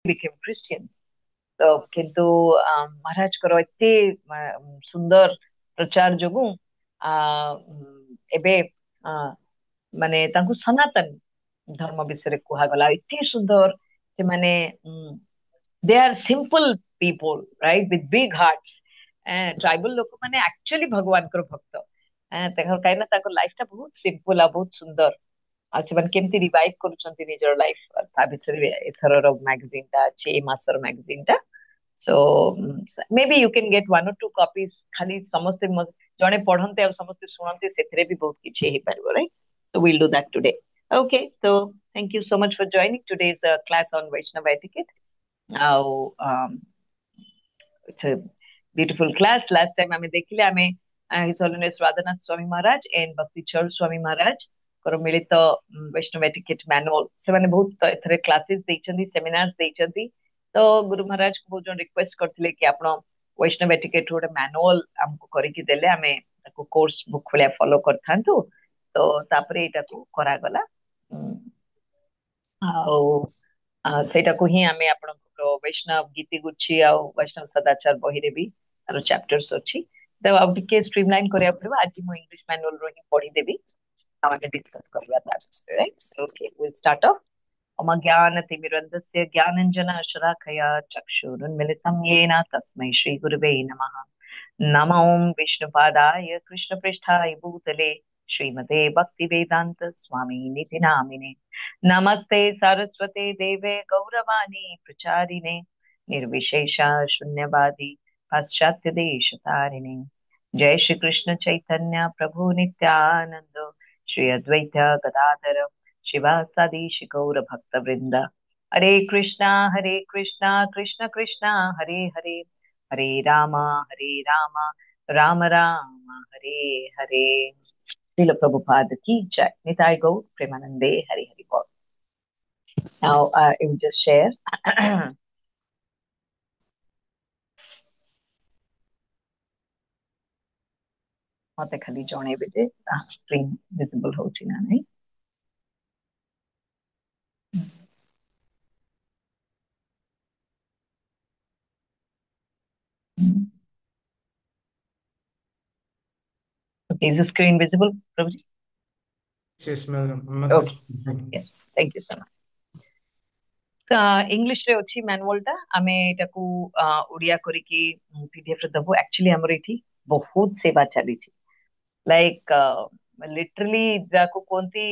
became Christians. तो किंतु महाराज करो एते सुंदर प्रचार जोगु एबे माने तांकु सनातन धर्म विषय कुहा गला एते सुंदर से माने they are simple people right with big hearts tribal लोक माने एक्चुअली भगवान कर भक्त तकर काई ना ताको लाइफ टा बहुत सिंपल आ बहुत सुंदर आ से केमती रिवाइव करूछंती निजर लाइफ ता विषय एथरर मैगजीन टा अछि मासर मैगजीन टा so maybe you can get one or two copies खाली समस्ते जने पढ़नते और समस्ते सुननते सेथरे भी बहुत किछि हे परबो right so we'll do that today okay so thank you so much for joining today's class on Vaishnava etiquette now it's a beautiful class last time ame देखिले ame his holiness Radhanath Swami Maharaj and Bhakti Chand Swami Maharaj कर मिलित वैष्णव etiquette manual से माने बहुत एथरे classes देइछंती seminars देइछंती तो गुरु महाराज को बहुत request करथिले कि आपण वैष्णव एटिकेट रोड मैनुअल हमको करिकि देले हमें ताको कोर्स बुक भलिया फॉलो करथांतु तो तापरे एटा को करा गला सेटा को ही हमें आपण वैष्णव गीति गुच्छी आ वैष्णव सदाचार बही रे भी आरो चैप्टर्स अछि तो अब के स्ट्रीमलाइन करिया पड़बा आज मो इंग्लिश मैनुअल रो ही पढी देबी आगे डिस्कस करबा that right okay will start of अमज्ञानतिमिरन्धस्य ज्ञानञ्जनशलाकया चक्षुरुन्मिलितं येन तस्मै श्रीगुरुवे नमः नमो विष्णुपादाय कृष्णपृष्ठाय भूतले श्रीमते भक्तिवेदान्त स्वामिनिति नामिने नमस्ते सरस्वते देवे गौरवाणी प्रचारिणे निर्विशेषा शून्यवादी पाश्चात्य देशतारिणे जय श्री कृष्ण चैतन्य प्रभु नित्यानंद श्री अद्वैत गदाधर शिवासादि गौर भक्त वृंद हरे कृष्णा कृष्ण कृष्णा हरे हरे हरे राम राम राम हरे हरे श्रील प्रभुपाद की जय निताय गौर प्रेमानंदे हरे हरि बोल now I will just share मते खाली जणे बेजे स्क्रीन विजिबल होची ना नहीं okay is the screen visible Prabhuji yes madam okay yes thank you so much English रे अछि मैनुअल टा आमे एटाकू ओडिया करिकी पीडीएफ रे दबो एक्चुअली हमर इथि बहुत सेवा चली छी लाइक लिटरली जाको कोंती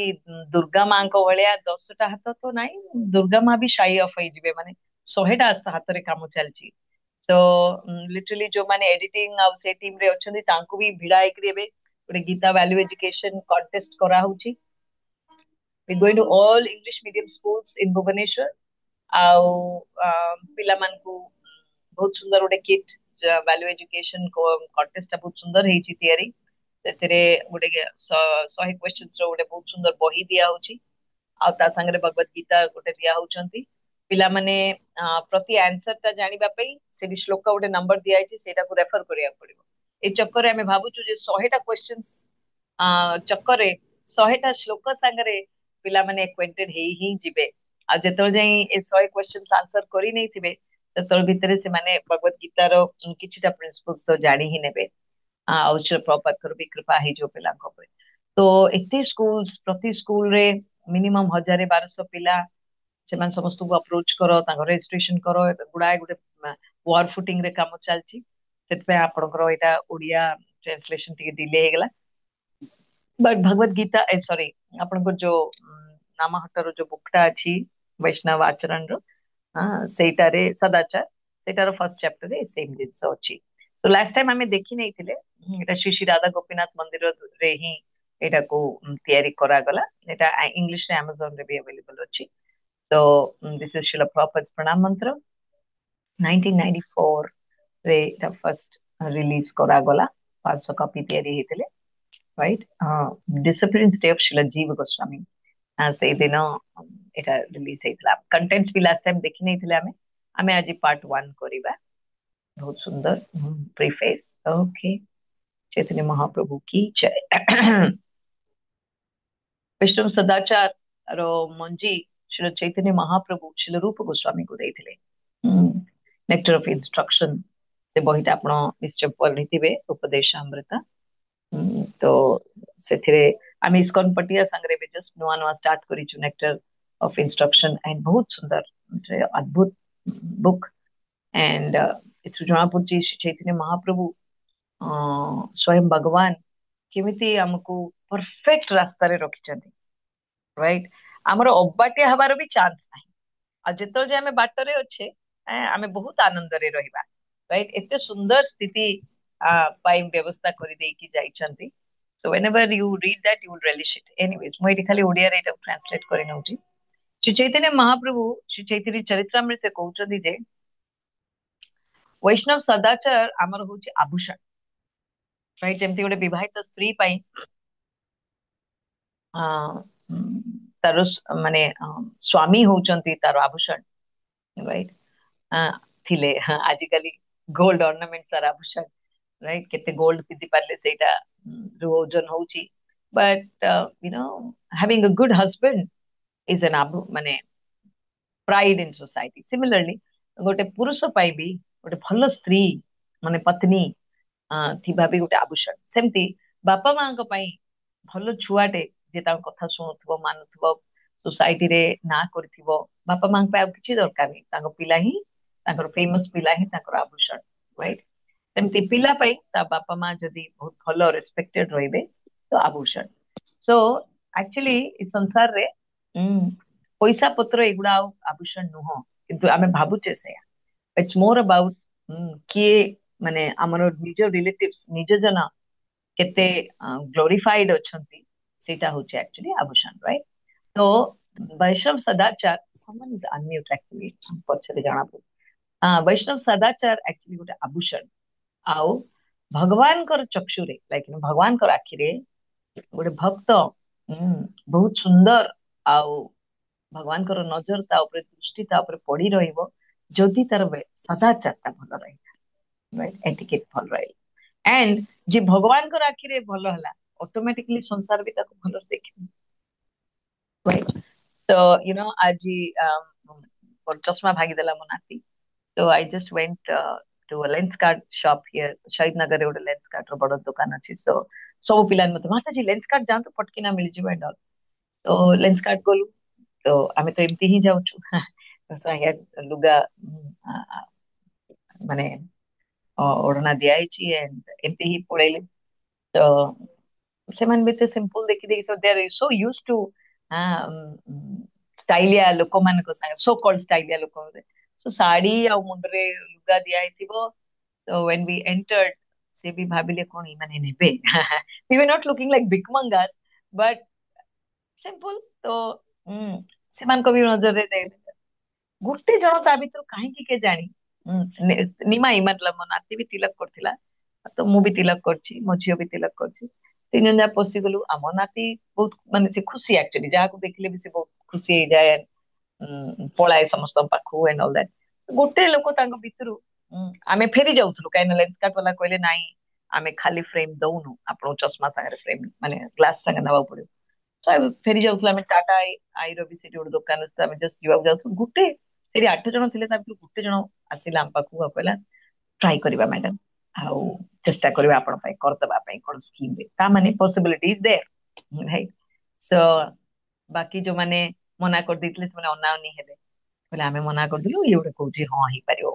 दुर्गा मां को भलिया 10टा हाथ तो नाही दुर्गा मां भी शाई ऑफ होई जिवे माने 100टा हाथ रे काम चलची तो लिटरली जो माने एडिटिंग आउ से टीम रे अछंदी तांको भी भिड़ा एकरी एबे गोटे गीता वैल्यू एजुकेशन कॉन्टेस्ट करा होची we going to all English medium schools in Bhubaneswar ଆଉ ପିଲାମାନଙ୍କୁ ବହୁତ ସୁନ୍ଦର ଗୋଟେ କିଟ୍ ଭ୍ୟାଲ୍ୟୁ ଏଜୁକେସନ କଣ୍ଟେଷ୍ଟ ବହୁତ ସୁନ୍ଦର ହେଇଛି ତିଆରି ସେଥିରେ ଗୋଟେ 100 କ୍ୱେଶ୍ଚନ୍ସ ର ଗୋଟେ ବହୁତ ସୁନ୍ଦର ବହି ଦିଆ ହଉଛି ଆଉ ତା ସାଙ୍ଗରେ ଭଗବତ ଗୀତା ଗୋଟେ ଦିଆ ହଉଛନ୍ତି ପିଲାମାନେ ପ୍ରତି ଆନ୍ସର ଟା ଜାଣିବା ପାଇଁ ସେଠି ଶ୍ଲୋକ ଗୋଟେ ନମ୍ବର ଦିଆଯାଇଛି ସେଇଟାକୁ ରେଫର କରିବାକୁ ପଡିବ ଏ ଚକ୍କରରେ ଆମେ ଭାବୁଛୁ ଯେ 100ଟା କ୍ୱେଶ୍ଚନ୍ସ ଚକ୍କରରେ 100ଟା ଶ୍ଲୋକ ସାଙ୍ଗରେ ପିଲାମାନେ ଏକ୍ୱେଣ୍ଟେଡ ହେଇ ହିଁ ଯିବେ ଆଉ ଯେତେବେଳେ ଯାଇ ଏ 100 କ୍ୱେଶ୍ଚନ୍ସ ଆନ୍ସର କରି ନେଇଥିବେ ସେତେବେଳେ ଭିତରେ ସେମାନେ ଭଗବତ ଗୀତାର କିଛିଟା ପ୍ରିନ୍ସିପଲ୍ସ ତ ଜାଣି ହିଁ ନେବେ ଆଉ ପ୍ରପାତର ବି କୃପା ହେଇଯିବ ପିଲାଙ୍କ ଉପରେ ତ ଏତେ ସ୍କୁଲ ପ୍ରତି ସ୍କୁଲରେ ମିନିମମ୍ 1000-1200 ପିଲା ସେମାନେ ସମସ୍ତଙ୍କୁ ଆପ୍ରୋଚ କର ତାଙ୍କ ରେଜିଷ୍ଟ୍ରେସନ କର ଗୁଡାଏ ଗୋଟେ ୱାର ଫୁଟିଂ ରେ କାମ ଚାଲିଛି ସେଥିପାଇଁ ଆପଣଙ୍କର ଏଇଟା ଓଡିଆ ଟ୍ରାନ୍ସଲେସନ ଟିକେ ଡିଲେ ହେଇଗଲା बट भगवत गीता सॉरी आपनको जो नामाहटर जो बुकटा अछि वैष्णव आचरण रो सेटारे सदाचार सेटार फर्स्ट चैप्टर रे सेम जिंस अछि तो लास्ट टाइम हमें देखि नै थिले एटा श्री श्री राधा गोपीनाथ मंदिर रे ही एटा को तयारी करा गला एटा इंग्लिश रे Amazon रे भी अवेलेबल अछि तो दिस इज श्रील प्रभुपाद प्रणाम मंत्र 1994 रे एटा फर्स्ट रिलीज करा गला 500 कॉपी तयारी हेतले right disappearance day of Srila Jiva Goswami से दिन एटा रिलीज हेतला कंटेंट्स भी लास्ट टाइम देखि नै थिले हमें आज पार्ट 1 करिबा बहुत सुंदर प्रीफेस ओके चैतन्य महाप्रभु की जय विष्णु सदाचार रो मंजी श्री चैतन्य महाप्रभु श्री रूप गोस्वामी को देथिले नेक्टर ऑफ इंस्ट्रक्शन से बहीटा आपण निश्चय पढ़िथिबे उपदेश अमृता। तो सेथिरे आम इस्कॉन पटिया संगरे भी जस्ट नुआ नुआ स्टार्ट करिछु नेक्टर ऑफ इंस्ट्रक्शन एंड बहुत सुंदर म्हणजे अद्भुत बुक एंड इथु जଣା पड़छि चैतन्य महाप्रभु स्वयं भगवान केमिति हमको परफेक्ट रास्ता रे रखिछन्ति राइट। हमर अबाटिया हबार भी चांस नाही आ जेतो जे हमें बाटरे अच्छे हमें बहुत आनंद रे रहिबा राइट। एते सुंदर स्थिति पाई व्यवस्था करि देई कि जाइछन्ति। So whenever you read that you will relish it anyways मैं एटी खाली ओडिया रे एटा ट्रांसलेट करि नउची। श्री चैतन्य महाप्रभु श्री चैतन्य चरित्रामृत कहउछन्ति जे वैष्णव सदाचार आमर होची आभूषण राइट। जेमति गोटे विवाहित स्त्री पाई तार माने स्वामी होउचन्ति तार आभूषण राइट। थिले हाँ आजिकली गोल्ड ऑर्नामेंट्स आर आभूषण राइट। केते गोल्ड पिंधि पारले सेटा जो ओजन होउची but you know having a good husband is an आभू माने प्राइड इन सोसाइटी। सिमिलरली गोटे पुरुष पाई भी गोटे भल स्त्री माने पत्नी थिबा भी गोटे आभूषण सेमती बापा माँ पई भल छुआटे जे ताଙ୍କ କଥା ଶୁଣୁଥିବ ମାନୁଥିବ सोसाइटी रे ना କରିଥିବ बापा माँ पे किसी दरकार नहीं ताଙ୍କ पिला ही ताଙ୍କର फेमस पिला ही ताଙ୍କର आभूषण राइट। सेमती पिला पाई ता बापा माँ जदी बहुत भल रेस्पेक्टेड रहिबे तो आभूषण। सो एक्चुअली इस संसार रे पैसा पत्र एगुड़ा आभूषण नुह किंतु आमे भाबुचे से इट्स मोर अबाउट किए माने हमर निज रिलेटिव्स निज जना केते ग्लोरीफाइड अछंती सेटा होचे एक्चुअली आभूषण राइट। तो वैष्णव सदाचार समवन इज अनम्यूट एक्चुअली पछरे जाना पड़े वैष्णव सदाचार एक्चुअली गोटे आभूषण आउ भगवान कर चक्षुरे लाइक भगवान कर आखिरे गोटे भक्त बहुत सुंदर आउ भगवान कर नजर ता ऊपर दृष्टि ता ऊपर पड़ी रहिबो जदि तार सदाचारता भल रही राइट एटिकेट भल रही एंड जे भगवान कर आखिरे भल हला ऑटोमेटिकली संसार भी ताको भल देखिबो राइट। तो यू नो आज और चश्मा भागी देला मो नाती तो I just went to a Lenskart shop here Shahid Nagar रे गोटे लेंस कार्ड रो बड़ दुकान अछि। सो सब पिलान मते माता जी लेंस कार्ड जानतो फटकिना मिल जिवो एंड ऑल। तो लेंस कार्ड गलु तो आमे तो एमती ही जाउछु संगे लुगा माने ओढ़ना दिया एंड एमती ही पड़ेले। तो ସେମାନେ ବି ଏତେ ସିମ୍ପଲ ଦେଖି ଦେଇକି so they are so used to ଷ୍ଟାଇଲିଆ ଲୋକମାନଙ୍କ ସାଙ୍ଗେ so called ଷ୍ଟାଇଲିଆ ଲୋକ so ଶାଢୀ ଆଉ ମୁଣ୍ଡରେ ଲୁଗା ଦିଆ ହେଇଥିବ। so when we entered ସେ ବି ଭାବିଲେ କଣ ଏମାନେ ନେବେ we were not looking like bikmangas but simple। तो ସେମାନଙ୍କ ବି ନଜରରେ ଗୋଟେ ଜଣ ତା ଭିତରୁ କାହିଁକି କେ ଜାଣି ନିମାଇ मतलब ମୋ ନାତି ବି ତିଲକ କରିଥିଲା ତ ମୁଁ ବି ତିଲକ କରିଛି ମୋ ଝିଅ ବି ତିଲକ କରିଛି ତିନି ଜଣ ଯାକ ପଶିଗଲୁ ଆମ ନାତି ବହୁତ ମାନେ ସେ ଖୁସି ଆକ୍ଚୁଆଲି ଯାହାକୁ ଦେଖିଲେ ବି ସେ ବହୁତ ଖୁସି ହେଇଯାଏ ପଳାଏ ସମସ୍ତଙ୍କ ପାଖକୁ ଏଣ୍ଡ ଅଲ ଦ୍ୟାଟ। ଗୋଟେ ଲୋକ ତାଙ୍କ ଭିତରୁ ଆମେ ଫେରି ଯାଉଥିଲୁ କାହିଁକି ଲେନ୍ସ କାର୍ଟ ବାଲା କହିଲେ ନାଇଁ ଆମେ ଖାଲି ଫ୍ରେମ ଦଉନୁ ଆପଣଙ୍କୁ ଚଷମା ସାଙ୍ଗରେ ଫ୍ରେମ ମାନେ ଗ୍ଲାସ ସାଙ୍ଗେ ନେବାକୁ ପଡିବ। ତ ଆମେ ଫେରି ଯାଉଥିଲୁ ଆମେ ଟାଟା ଆଇର ବି ସେଠି ଗୋଟେ ଦୋକାନ ଅଛି ଆମେ ଜଷ୍ଟ ଯିବାକୁ ଯାଉଥିଲୁ ଗୋଟେ ସେଠି 8 ଜଣ ଥିଲେ ତା ଭିତରୁ ଗୋଟେ ଜଣ ଆସିଲା ଆମ ପାଖକୁ ଆଉ କହିଲା ट्राई करवा मैडम आउ चेष्टा करवा आपण पाई करदबा पाई कोन स्कीम रे ता माने पॉसिबिलिटी इज देयर राइट। सो बाकी जो माने मना कर दितले से माने अनाउनी हेबे बोले आमे मना कर दिलु ये गोटे कहूची हां ही परियो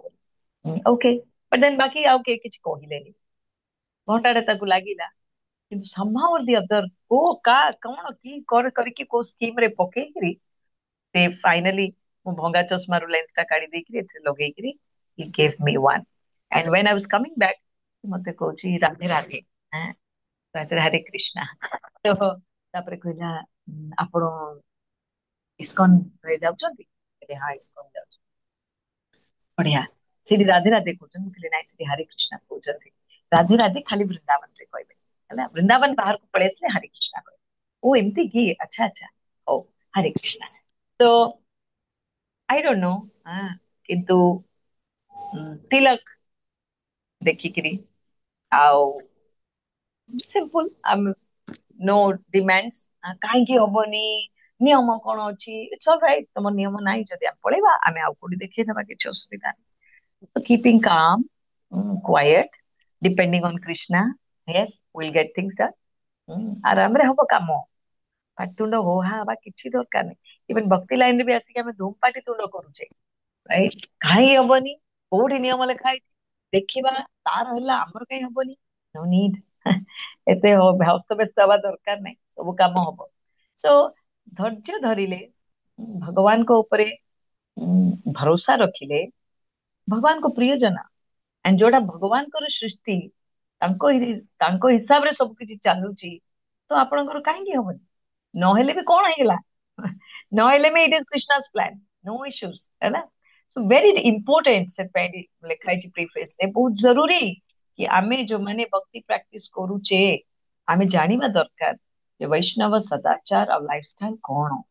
ओके बट देन बाकी आउ के किछ कहिलेनी घंटाडे ताकू लागिला किंतु somehow or the other को का कोन की कर करके को स्कीम रे पकेइकरी ते फाइनली मु भंगा चश्मा रो लेंस टा काढी देकरी एथे लगेइकरी he gave me one and when I was coming back मते कहूची राधे राधे हैं राधे हरे कृष्णा। तो तापरे कहला आपण इस्कॉन रे जाउछंती कहले हां इस्कॉन जाउछ बढ़िया श्री राधे राधे कहउछन कहले नाइ श्री हरे कृष्णा कहउछंती राधे राधे खाली वृंदावन रे कहबे हला वृंदावन बाहर को पळे आसले हरे कृष्णा कहबे ओ एमती की अच्छा अच्छा ओ हरे कृष्णा। तो आई डोंट नो किंतु तिलक देखिकरी आउ सिंपल नो डिमांड्स काहेकि हबनी नियम कौन अच्छी इट्स ऑल राइट तुम नियम नाही जदि हम पळेबा आमे आउ कोडी देखै देबा किछ असुविधा So keeping calm, quiet, depending on Krishna, yes, we'll get things done. ଆରାମରେ ହବ କାମ। ପାଟିତୁଣ୍ଡ ହୋ ହା ହବା କିଛି ଦରକାର ନାହିଁ। ଇଭେନ ଭକ୍ତି ଲାଇନରେ ବି ଆସିକି ଆମେ ଧୂମ ପାଟି ତୁଣ୍ଡ କରୁଛେ, ରାଇଟ୍? କାହିଁ ହବନି? କୋଉଠି ନିୟମ ଲେଖା ହେଇଛି ଦେଖିବା, ତାର ହେଲା ଆମର କାହିଁ ହବନି? No need. ଏତେ ହସ୍ତବ୍ୟସ୍ତ ହବା ଦରକାର ନାହିଁ, ସବୁ କାମ ହବ। ସୋ ଧୈର୍ଯ୍ୟ ଧରିଲେ, ଭଗବାନଙ୍କ ଉପରେ ଭରସା ରଖିଲେ, ଭଗବାନଙ୍କ ପ୍ରିୟଜନ and ଯୋଉଟା ଭଗବାନଙ୍କର ସୃଷ୍ଟି, ତାଙ୍କ ହିସାବରେ ସବୁ କିଛି ଚାଲୁଛି, ତ ଆପଣଙ୍କର କାହିଁକି ହବନି? ନହେଲେ ବି କଣ ହେଇଗଲା? ନହେଲେ ବି ଇଟ୍ ଇଜ କୃଷ୍ଣାସ୍ ପ୍ଲାନ୍, नो ଇश्यूज, है ना? सो वेरी इंपोर्टेंट से पहले लिखा है प्रीफेस रे, बहुत जरूरी कि आमे जो माने भक्ति प्रैक्टिस करूचे, आमे जानिबा दरकार जे वैष्णव सदाचार और लाइफस्टाइल कौन।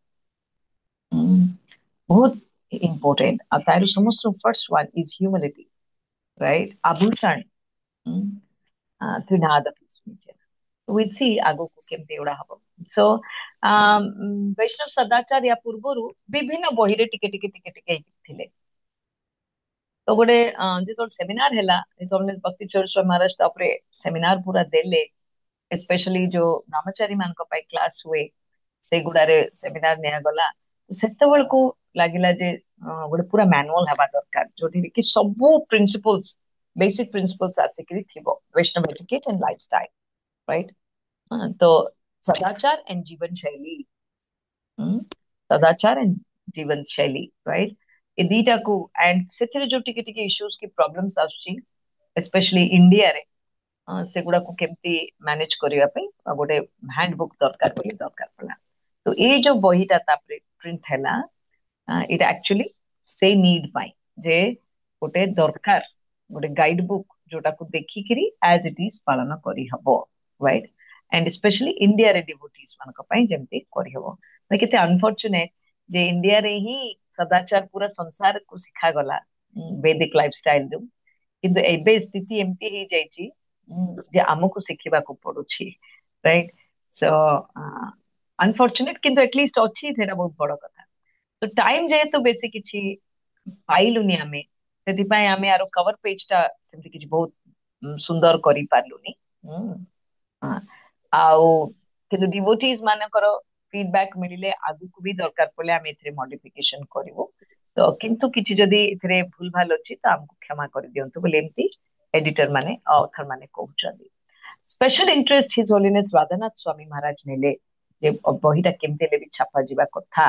बहुत इंपोर्टेंट। और तार समस्त first one is humility, right? आभूषण त्रिनाद विल सी आगो को केमते एवडा हबो। सो वैष्णव सदाचार या पूर्वरु विभिन्न बहिरे टिके टिके टिके टिके थिले। तो गोटे जो सेमिनार हैला हिज होलिनेस भक्ति चोर स्वामी महाराज तापरे सेमिनार पूरा देले, स्पेशली जो ब्रह्मचारी मान को पाई क्लास हुए से गुडारे सेमिनार निया गला। सेतेबेल को लागिला जे गोटे पूरा मैनुअल हबा दरकार, जोठी कि सबो प्रिंसिपल्स, बेसिक प्रिंसिपल्स आसिकरी थिबो Vaishnav etiquette and lifestyle, right? तो सदाचार एंड जीवन शैली, सदाचार एंड जीवन शैली, राइट? ए दीटा को एंड सेथिरे जो टिके टिके इश्यूज की प्रॉब्लम्स आछी, स्पेशली इंडिया रे, सेगुड़ा को केमती मैनेज करिया पे गोटे हैंडबुक दरकार बोली दरकार पड़ा। तो ये जो बहीटा तापरे प्रिंट हैला, इट एक्चुअली से नीड पाई जे गोटे दरकार, गोटे गाइड बुक जोटा को देखी करी एज इट इज पालन करी हबो, राइट? एंड स्पेशली इंडिया रे डिवोटीज मान को पाई जेमती करी हबो। मैं केते अनफॉर्चुनेट जे इंडिया रे ही सदाचार पूरा संसार को सिखा गला वैदिक लाइफस्टाइल दु, किंतु एबे स्थिति एमती ही जाईची जे आमको शिखिबा को पडुची, राइट? सो अनफॉर्चुनेट, किंतु एटलीस्ट अछि थेरा बहुत बड़ कथा। तो टाइम जेहेतु बेसी किछि पाइलुनी आमे, सेति पाई आमे आरो कवर पेज टा सेमति किछि बहुत सुंदर करि पारलुनी। हाँ, आउ किंतु डिवोटीज मानकर फीडबैक मिलिले आगु को भी दरकार पड़े आमे एथरे मॉडिफिकेशन करिवो। तो किंतु किछि जदी एथरे भूल भाल अछि तो हमको क्षमा कर दियंतु बोले एमती एडिटर माने ऑथर माने कहउछन्ती। Special interest his holiness Radhanath Swami Maharaj नेले जे बहिटा केमते ले भी छापा जिबा कथा।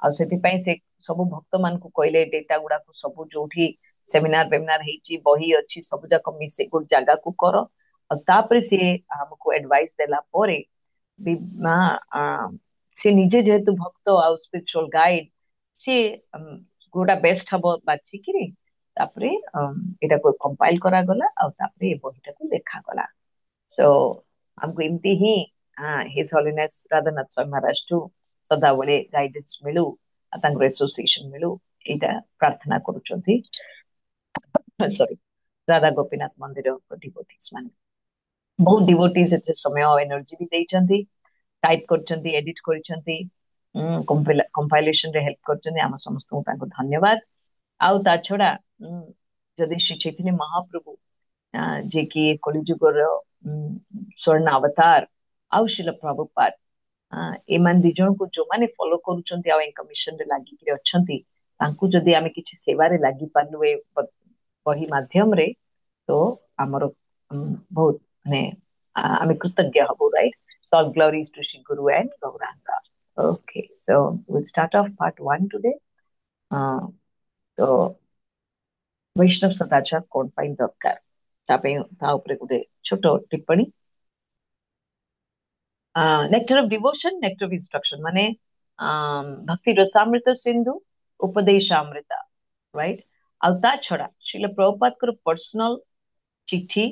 आ सेति पई से सब भक्त मान को कहले डेटा गुडा को सब जोठी सेमिनार वेमिनार हेची बही अछि सब जाक मिसे गुड जगह को करो। और तापर से हमको एडवाइस देला परे भी से निजे जेहेतु भक्त आ स्पिरिचुअल गाइड से गोटा बेस्ट हबो बाची किरी तापरे एटा को कंपाइल करा गला आ तापरे ए बहिटा को देखा गला। सो हमको इमती ही हिज होलिनेस राधानाथ स्वामी महाराज टू सदाबले गाइडेंस मिलू, तांकर एसोसिएशन मिलू, एटा प्रार्थना करूछंती। सॉरी, राधा गोपीनाथ मंदिर डिवोटीज माने बहुत डिवोटीज एते समय और एनर्जी भी देइछंती, टाइप करछंती, एडिट करछंती, कंपाइलेशन रे हेल्प करछंती। हम समस्त को तांको धन्यवाद। आउ ता छडा जदि श्री चैतन्य महाप्रभु जे कि कलिजुगर स्वर्ण अवतार आउ शिल प्रभुपाद एमान दी जन को जो माने फॉलो करूछंती आ एंका मिशन रे लागि कि अछंती, तांको जदि आमे किछि सेवा रे लागि पालु ए वही माध्यम रे, तो हमर बहुत माने आमे कृतज्ञ हबो, right? So all glories to Shri Guru and Gauranga. Okay, so we'll start off part 1 today. तो वैष्णव सदाचार कोन पाई दरकार तापे ता ऊपर गुटे छोटो टिप्पणी। Nectar of devotion, nectar of instruction माने भक्ति रसामृत सिंधु उपदेशामृता, राइट? आउ ता छडा श्रील प्रभुपाद कर पर्सनल चिठी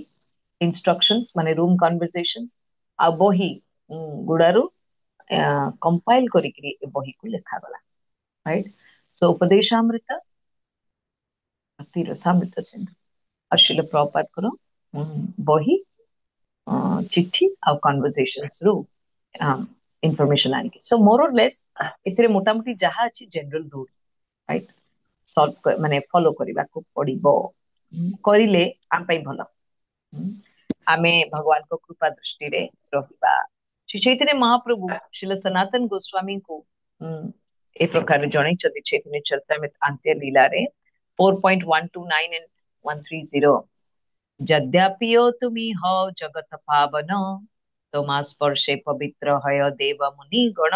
इंस्ट्रक्शंस माने रूम कन्वर्सेशंस आ बही गुडारू कंपाइल करिकरी ए बही को लेखा गला, राइट? सो उपदेशामृता, भक्ति रसामृत सिंधु और श्रील प्रभुपाद कर बही चिठी आ कन्वर्सेशंस रू इंफॉर्मेशन आनी। सो मोर और लेस इतरे मोटामोटी जहा अछि जनरल रूल, राइट? सॉल्व माने फॉलो करबा को पड़िबो। କରିଲେ ଆମ ପାଇଁ ଭଲ। ହୁଁ, ଆମେ ଭଗବାନଙ୍କ कृपा दृष्टि ରହିବା। ସେଇଥିରେ ମହାପ୍ରଭୁ ଶ୍ରୀଲ ସନାତନ ଗୋସ୍ୱାମୀଙ୍କୁ ଏ ପ୍ରକାର ଜଣେଇଛନ୍ତି ଚୈତନ୍ୟ ଚରିତାମୃତ ଆନ୍ତ୍ୟ ଲୀଳାରେ 4.129 and 130। ଯଦ୍ୟପିଓ ତୁମି ହଅ ଜଗତ ପାବନ, ତମା ସ୍ପର୍ଶେ ପବିତ୍ର ହୟ ଦେବ ମୁନି ଗଣ,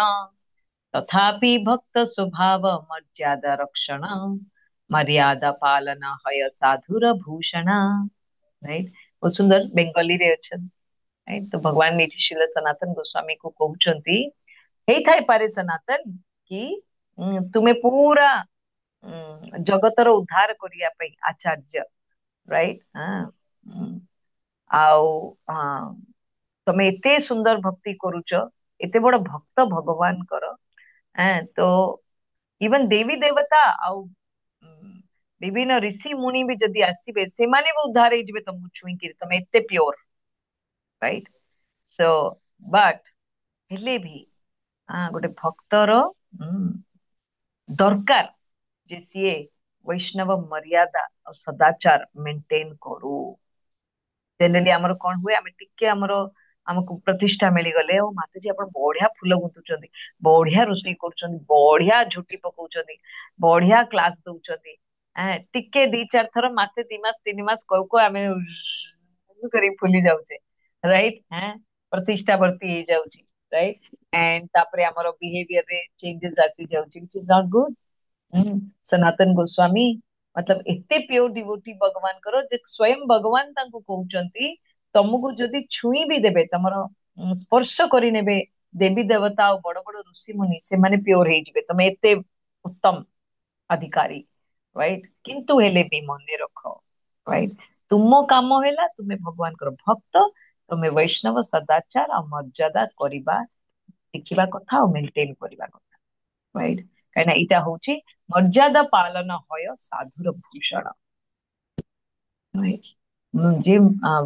तथापि भक्त स्वभाव मर्यादा रक्षण, मर्यादा पालना हय साधुर भूषण। राइट, बहुत सुंदर बेंगली रे अछन। राइट, तो भगवान नीति शिल सनातन गोस्वामी को कहउचंती हे थाई पारे सनातन कि तुमे पूरा जगतर उद्धार करिया पई आचार्य। राइट, आउ तमे एते सुंदर भक्ति करूच, एते बड़ भक्त भगवान कर। तो इवन देवी देवता आउ विभिन्न ऋषि मुनि भी जदि आसीबे सेमाने भी उद्धार हे जिवे तुमको छुई कि तमे एते प्योर। राइट, सो बट हेले भी गोटे भक्तर दरकार जे सीए वैष्णव मर्यादा और सदाचार मेंटेन करू। जनरली आमर कौन हुए, आम टिके आमर आमको प्रतिष्ठा मिली गले ओ माताजी आपण बढ़िया फूल गुंथुचंदी, बढ़िया रोषई करूचंदी, बढ़िया झुटी पकाउचंदी, बढ़िया क्लास दउचंदी। टिके 2-4 थर मासे 2 मास 3 मास को आमे करी फुली जाउचे। राइट, प्रतिष्ठा बढ़ती हे जाउची। राइट, एंड तापरे आमर बिहेवियर रे चेंजेस आसी जाउची, which is not good. Sanatan Goswami मतलब एते प्योर डिवोटी भगवान करो जे स्वयं भगवान तांको कहउचंती तमको जदि छुई भी देबे तमर स्पर्श करि नेबे देवी देवता और बड़ बड़ ऋषि मुनि से माने प्योर हे जिवे, तमे एते उत्तम अधिकारी। राइट, किंतु हेले भी मने रखो, राइट, तुम काम हेला तुमे भगवान कर भक्त, तुमे वैष्णव सदाचार और मर्यादा करिबा शिखिबा कथा और मेंटेन करिबा कथा। राइट, कहना इटा होची मर्यादा पालन हय साधुर भूषण। जे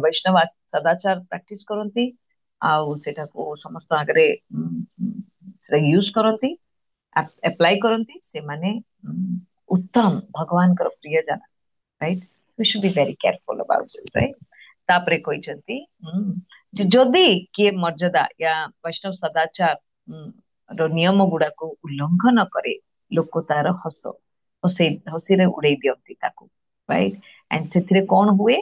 वैष्णव सदाचार प्रैक्टिस करती आउ सेटा को समस्त आगे यूज करती अप्लाई करती से माने उत्तम भगवान कर प्रिय जन। Right, we should be very careful about this. Right, तापरे कहते जदि किए मर्यादा या वैष्णव सदाचार रो नियम गुड़ा को उल्लंघन करे लोक तार हसी रे उड़े दियंती ताको। राइट, एंड से कौन हुए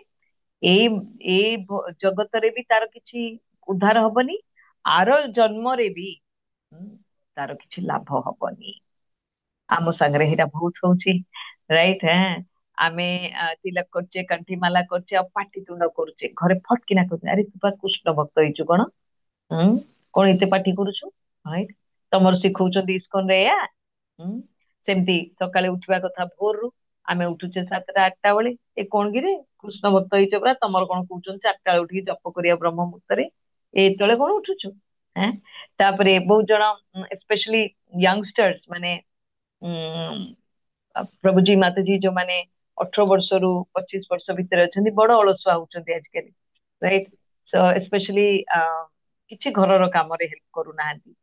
ए ए जगत रे भी तार किछि उद्धार हबनी, आर जन्म रे भी तार किछि लाभ हबनी। आम संगे हेरा बहुत होची। राइट, आमे तिलक करचे, कंठी माला करचे आ पाटी तुंड करचे, घरे फटकिना करचे अरे तू कृष्ण भक्त होइछु कोन, कोन एते पाटी करूछु। राइट, तमर सिखौचंदी इस्कन रे या सेमती सकाळे उठिबा कथा भोर रु आमे उठुचे 7टा 8टा बेले ए कोन गिरे कृष्ण भक्त होइछ परा तमर कोन कहउचन 4टा बेले उठी जप करिया ब्रह्म मुहूर्त रे ए तळे कोन उठुछु। हैं, तापरे बहुत जण स्पेशली यंगस्टर्स माने प्रभुजी माताजी जो माने 18 वर्ष रु 25 वर्ष भितर अछंती बड़ अलसुआ होचंती आजकल। राइट, सो स्पेशली किछि घरर काम रे हेल्प करू नाहंती,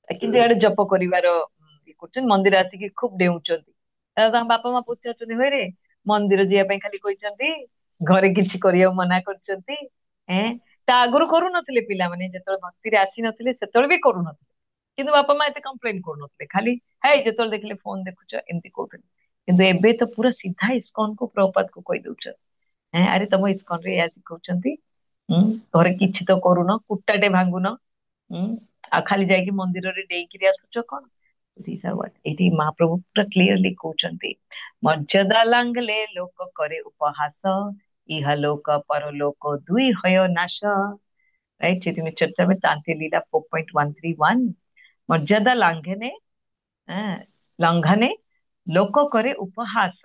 किंतु एडे जप करिवार करछन, मंदिर आसिकी खूब डेउचंती। बापा मा पुछाचंती होय रे मंदिर जिया ପାଇଁ खाली कहिचंती, घरे किछि करिया मना करचंती। हैं, ता आगुरु करू नथिले पिला माने जेतल भक्ति रे आसी नथिले सेतल भी करू नथिले, किंतु बापा मा एते कंप्लेन करू नथिले, खाली हे जेतल देखले फोन देखुछ एमती कहउथिले। किंतु एबे तो पूरा सीधा इस्कॉन को प्रभुपाद को कहि दउछ, हैं अरे तम इस्कॉन रे या सिखौचंती, घरे किछि तो करूनो कुट्टाटे भांगुनो, आ खाली जाइकी मंदिर रे डेइकिरी आसुछ कोन। दिस आर व्हाट एटी महाप्रभु पूरा क्लियरली कहउचंती मर्यादा लांगले लोक करे उपहास, इह लोक परलोक दुई हय नाश। राइट, चैतन्य चरिता में तांत्य लीला 4.131 मर्यादा लांघने लंघने लोक करे उपहास,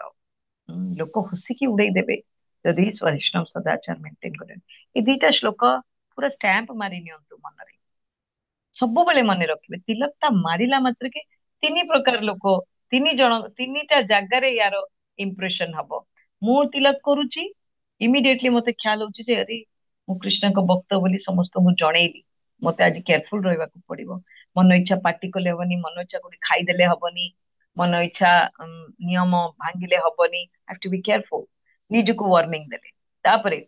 लोक हसिकी उड़ाई देबे जदि वैष्णव सदाचार मेंटेन करे। ए दीटा श्लोक पूरा स्टैंप मारी नियंतु मनरे, सब बेले मन रखिबे तिलकटा मारिला मात्र के 3 प्रकार लोक 3 जण 3टा जागारे यार इंप्रेशन हबो। मु तिलक करूची इमिडिएटली मते ख्याल होची जे अरे मु कृष्ण को भक्त बोली समस्त मु जणेइली, मते आज केयरफुल रहबा को पड़िबो। मन इच्छा पार्टी कले हबनी, मन इच्छा कोठी खाई देले हबनी, मन इच्छा नियम भांगिले हबनी, हैव टू बी केयरफुल। ନିଜକୁ ୱାର୍ଣ୍ଣିଂ ଦେଲେ। ତାପରେ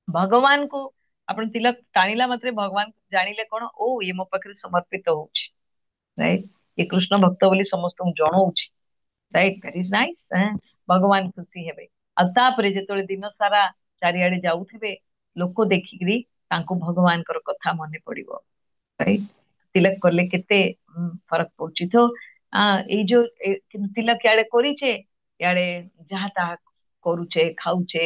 ଭଗବାନ को ଆପଣ ତିଲକ ଟାଣିଲା ମାତ୍ରେ ଭଗବାନ ଜାଣିଲେ କଣ, ଓ ଇଏ ମୋ ପାଖରେ ସମର୍ପିତ ହଉଛି, ରାଇଟ, ଏ କୃଷ୍ଣ ଭକ୍ତ ବୋଲି ସମସ୍ତଙ୍କୁ ଜଣଉଛି, ରାଇଟ, ଦ୍ୟାଟ ଇଜ ନାଇସ୍। ଭଗବାନ ଖୁସି ହେବେ। ଆଉ ତାପରେ ଯେତେବେଳେ ଦିନ ସାରା ଚାରିଆଡେ ଯାଉଥିବେ, ଲୋକ ଦେଖିକିରି ତାଙ୍କୁ ଭଗବାନଙ୍କର କଥା ମନେ ପଡିବ, ରାଇଟ। ତିଲକ କଲେ କେତେ ଫରକ ପଡୁଛି। ତ ଏଇ ଯୋଉ ତିଲକ ଇଆଡେ କରିଛେ, ଇଆଡେ ଯାହା ତାହା କରୁଛେ, ଖାଉଛେ,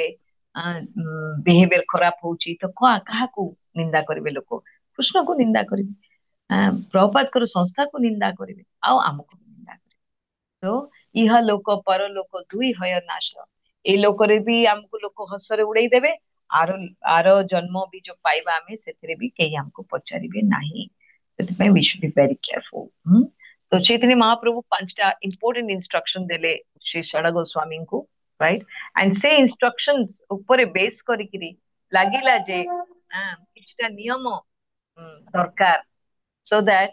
ବିହେଭିୟର ଖରାପ ହଉଛି, ତ କାହାକୁ ନିନ୍ଦା କରିବେ ଲୋକ? କୃଷ୍ଣକୁ ନିନ୍ଦା କରିବେ, ପ୍ରଭୁପାଦଙ୍କର ସଂସ୍ଥାକୁ ନିନ୍ଦା କରିବେ, ଆଉ ଆମକୁ ବି ନିନ୍ଦା କରିବେ। ତ ଇହ ଲୋକ ପରଲୋକ ଦୁଇ ହୟ ନାଶ, ଏଇ ଲୋକରେ ବି ଆମକୁ ଲୋକ ହସରେ ଉଡେଇ ଦେବେ, ଆର ଆର ଜନ୍ମ ବି ଯୋଉ ପାଇବା ଆମେ, ସେଥିରେ ବି କେହି ଆମକୁ ପଚାରିବେ ନାହିଁ। ସେଥିପାଇଁ we should be very careful। ତ ଚୈତନ୍ୟ ମହାପ୍ରଭୁ 5ଟା ଇମ୍ପୋର୍ଟାଣ୍ଟ ଇନଷ୍ଟ୍ରକ୍ସନ ଦେଲେ ଶ୍ରୀ ଷଡ଼ ଗୋସ୍ୱାମୀଙ୍କୁ, ରାଇଟ। ଆଣ୍ଡ ସେ ଇନଷ୍ଟ୍ରକ୍ସନ ଉପରେ ବେସ୍ କରିକିରି ଲାଗିଲା ଯେ କିଛିଟା ନିୟମ ଦରକାର, ସୋ ଦ୍ୟାଟ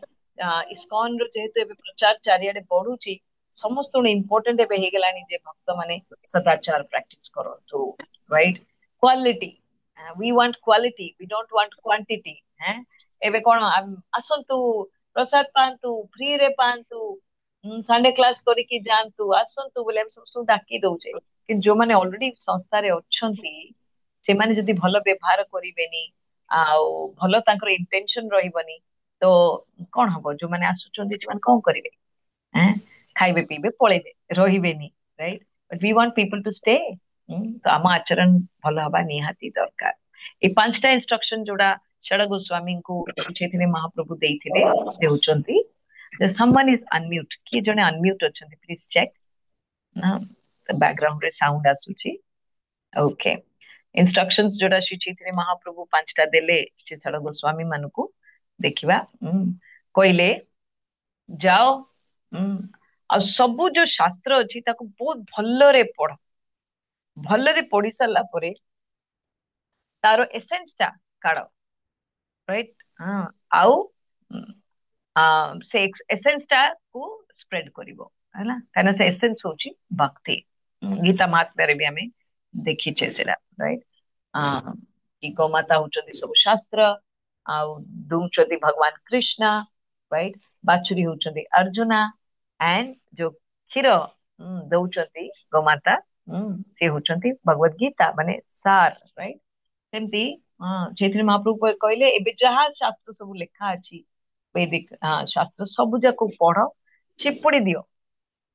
ଇସ୍କନ ର ଯେହେତୁ ଏବେ ପ୍ରଚାର ଚାରିଆଡେ ବଢୁଛି, ସମସ୍ତଙ୍କୁ ଇମ୍ପୋର୍ଟାଣ୍ଟ ଏବେ ହେଇଗଲାଣି ଯେ ଭକ୍ତ ମାନେ ସଦାଚାର ପ୍ରାକ୍ଟିସ କରନ୍ତୁ, right. Quality, we want quality, we don't want quantity। ଏବେ କଣ, ଆସନ୍ତୁ ପ୍ରସାଦ ପାଆନ୍ତୁ, ଫ୍ରିରେ ପାଆନ୍ତୁ, ସଣ୍ଡେ କ୍ଲାସ କରିକି ଯାଆନ୍ତୁ, ଆସନ୍ତୁ ବୋଲି ଆମେ ସମସ୍ତଙ୍କୁ ଡାକି ଦଉଛେ, କିନ୍ତୁ ଯୋଉମାନେ ଅଲରେଡି ସଂସ୍ଥାରେ ଅଛନ୍ତି, ସେମାନେ ଯଦି ଭଲ ବ୍ୟବହାର କରିବେନି, ଆଉ ଭଲ ତାଙ୍କର ଇଣ୍ଟେନସନ ରହିବନି, ତ କଣ ହବ? ଯୋଉମାନେ ଆସୁଛନ୍ତି ସେମାନେ କଣ କରିବେ? ଖାଇବେ, ପିଇବେ, ପଳେଇବେ, ରହିବେନି, right. But we want people to stay. ତ ଆମ ଆଚରଣ ଭଲ ହବା ନିହାତି ଦରକାର। ଏଇ 5ଟା ଇନଷ୍ଟ୍ରକ୍ସନ ଯୋଉଟା ଷଡ଼ ଗୋସ୍ୱାମୀଙ୍କୁ ଚୈତନ୍ୟ ମହାପ୍ରଭୁ ଦେଇଥିଲେ, ସେ ହଉଛନ୍ତି, someone is unmute, କିଏ ଜଣେ ଅନମ୍ୟୁଟ ଅଛନ୍ତି, ପ୍ଲିଜ ଚେକ୍। ବ୍ୟାକଗ୍ରାଉଣ୍ଡ ରେ ସାଉଣ୍ଡ ଆସୁଛି। ଓକେ, ଇନଷ୍ଟ୍ରକ୍ସନ ଯୋଉଟା ଶ୍ରୀ ଚୈତନ୍ୟ ମହାପ୍ରଭୁ 5ଟା ଦେଲେ ଶ୍ରୀ ଷଡ଼ ଗୋସ୍ୱାମୀ ମାନଙ୍କୁ, ଦେଖିବା। କହିଲେ ଯାଅ, ଆଉ ସବୁ ଯୋଉ ଶାସ୍ତ୍ର ଅଛି ତାକୁ ବହୁତ ଭଲରେ ପଢ। ଭଲରେ ପଢି ସାରିଲା ପରେ ତାର ଏସେନ୍ସ ଟା କାଢ, ରାଇଟ। ଆଉ ସେ ଏସେନ୍ସ ଟା କୁ ସ୍ପ୍ରେଡ କରିବ, ହେଲା, କାହିଁକିନା ସେ ଏସେନ୍ସ ହଉଛି ଭକ୍ତି। ଗୀତା ମହାତ୍ମ୍ୟରେ ବି ଆମେ ଦେଖିଛେ ସେଟା, ରାଇଟ। କି ଗୋମାତା ହଉଛନ୍ତି ସବୁ ଶାସ୍ତ୍ର, ଆଉ ଦଉଛନ୍ତି ଭଗବାନ କୃଷ୍ଣ, ରାଇଟ। ବାଛୁରୀ ହଉଛନ୍ତି ଅର୍ଜୁନା, ଆଣ୍ଡ ଯୋଉ କ୍ଷୀର ଦଉଛନ୍ତି ଗୋମାତା, ସେ ହଉଛନ୍ତି ଭଗବତ ଗୀତା, ମାନେ ସାର, ରାଇଟ। ସେମିତି ଚୈତନ୍ୟ ମହାପ୍ରଭୁ କହିଲେ, ଏବେ ଯାହା ଶାସ୍ତ୍ର ସବୁ ଲେଖା ଅଛି, ବୈଦିକ ଶାସ୍ତ୍ର ସବୁ ଯାକୁ ପଢ, ଚିପୁଡି ଦିଅ,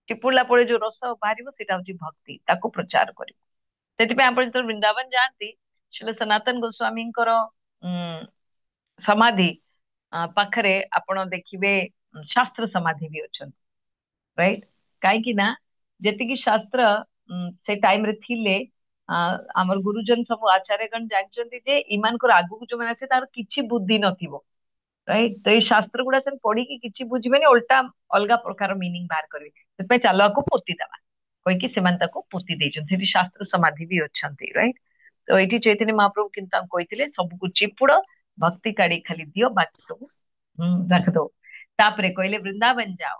ଚିପୁଡିଲା ପରେ ଯୋଉ ରସ ବାହାରିବ ସେଇଟା ହଉଛି ଭକ୍ତି, ତାକୁ ପ୍ରଚାର କରିବ। ସେଥିପାଇଁ ଆପଣ ଯେତେବେଳେ ବୃନ୍ଦାବନ ଯାଆନ୍ତି, ଶ୍ରୀଲ ସନାତନ ଗୋସ୍ୱାମୀଙ୍କର ସମାଧି ପାଖରେ ଆପଣ ଦେଖିବେ ଶାସ୍ତ୍ର ସମାଧି ବି ଅଛନ୍ତି, ରାଇଟ। କାହିଁକି ନା ଯେତିକି ଶାସ୍ତ୍ର ସେ ଟାଇମରେ ଥିଲେ, ଆମର ଗୁରୁଜନ ସବୁ ଆଚାର୍ଯ୍ୟଗଣ ଜାଣିଛନ୍ତି ଯେ ଏମାନଙ୍କର ଆଗକୁ ଯୋଉମାନେ ଆସେ ତାର କିଛି ବୁଦ୍ଧି ନଥିବ, ରାଇଟ। ତ ଏଇ ଶାସ୍ତ୍ର ଗୁଡା ସେ ପଢିକି କିଛି ବୁଝିବେନି, ଓଲଟା ଅଲଗା ପ୍ରକାର ମିନିଂ ବାହାର କରିବେ। ସେଥିପାଇଁ ଚାଲ ଆକୁ ପୋତି ଦେବା କହିକି ସେମାନେ ତାକୁ ପୋତି ଦେଇଛନ୍ତି, ସେଠି ଶାସ୍ତ୍ର ସମାଧି ବି ଅଛନ୍ତି, ରାଇଟ। ତ ଏଇଠି ଚୈତନ୍ୟ ମହାପ୍ରଭୁ କିନ୍ତୁ ତାଙ୍କୁ କହିଥିଲେ ସବୁକୁ ଚିପୁଡ, ଭକ୍ତି କାଢି ଖାଲି ଦିଅ, ବାକି ସବୁ ରଖିଦବ। ତାପରେ କହିଲେ ବୃନ୍ଦାବନ ଯାଅ,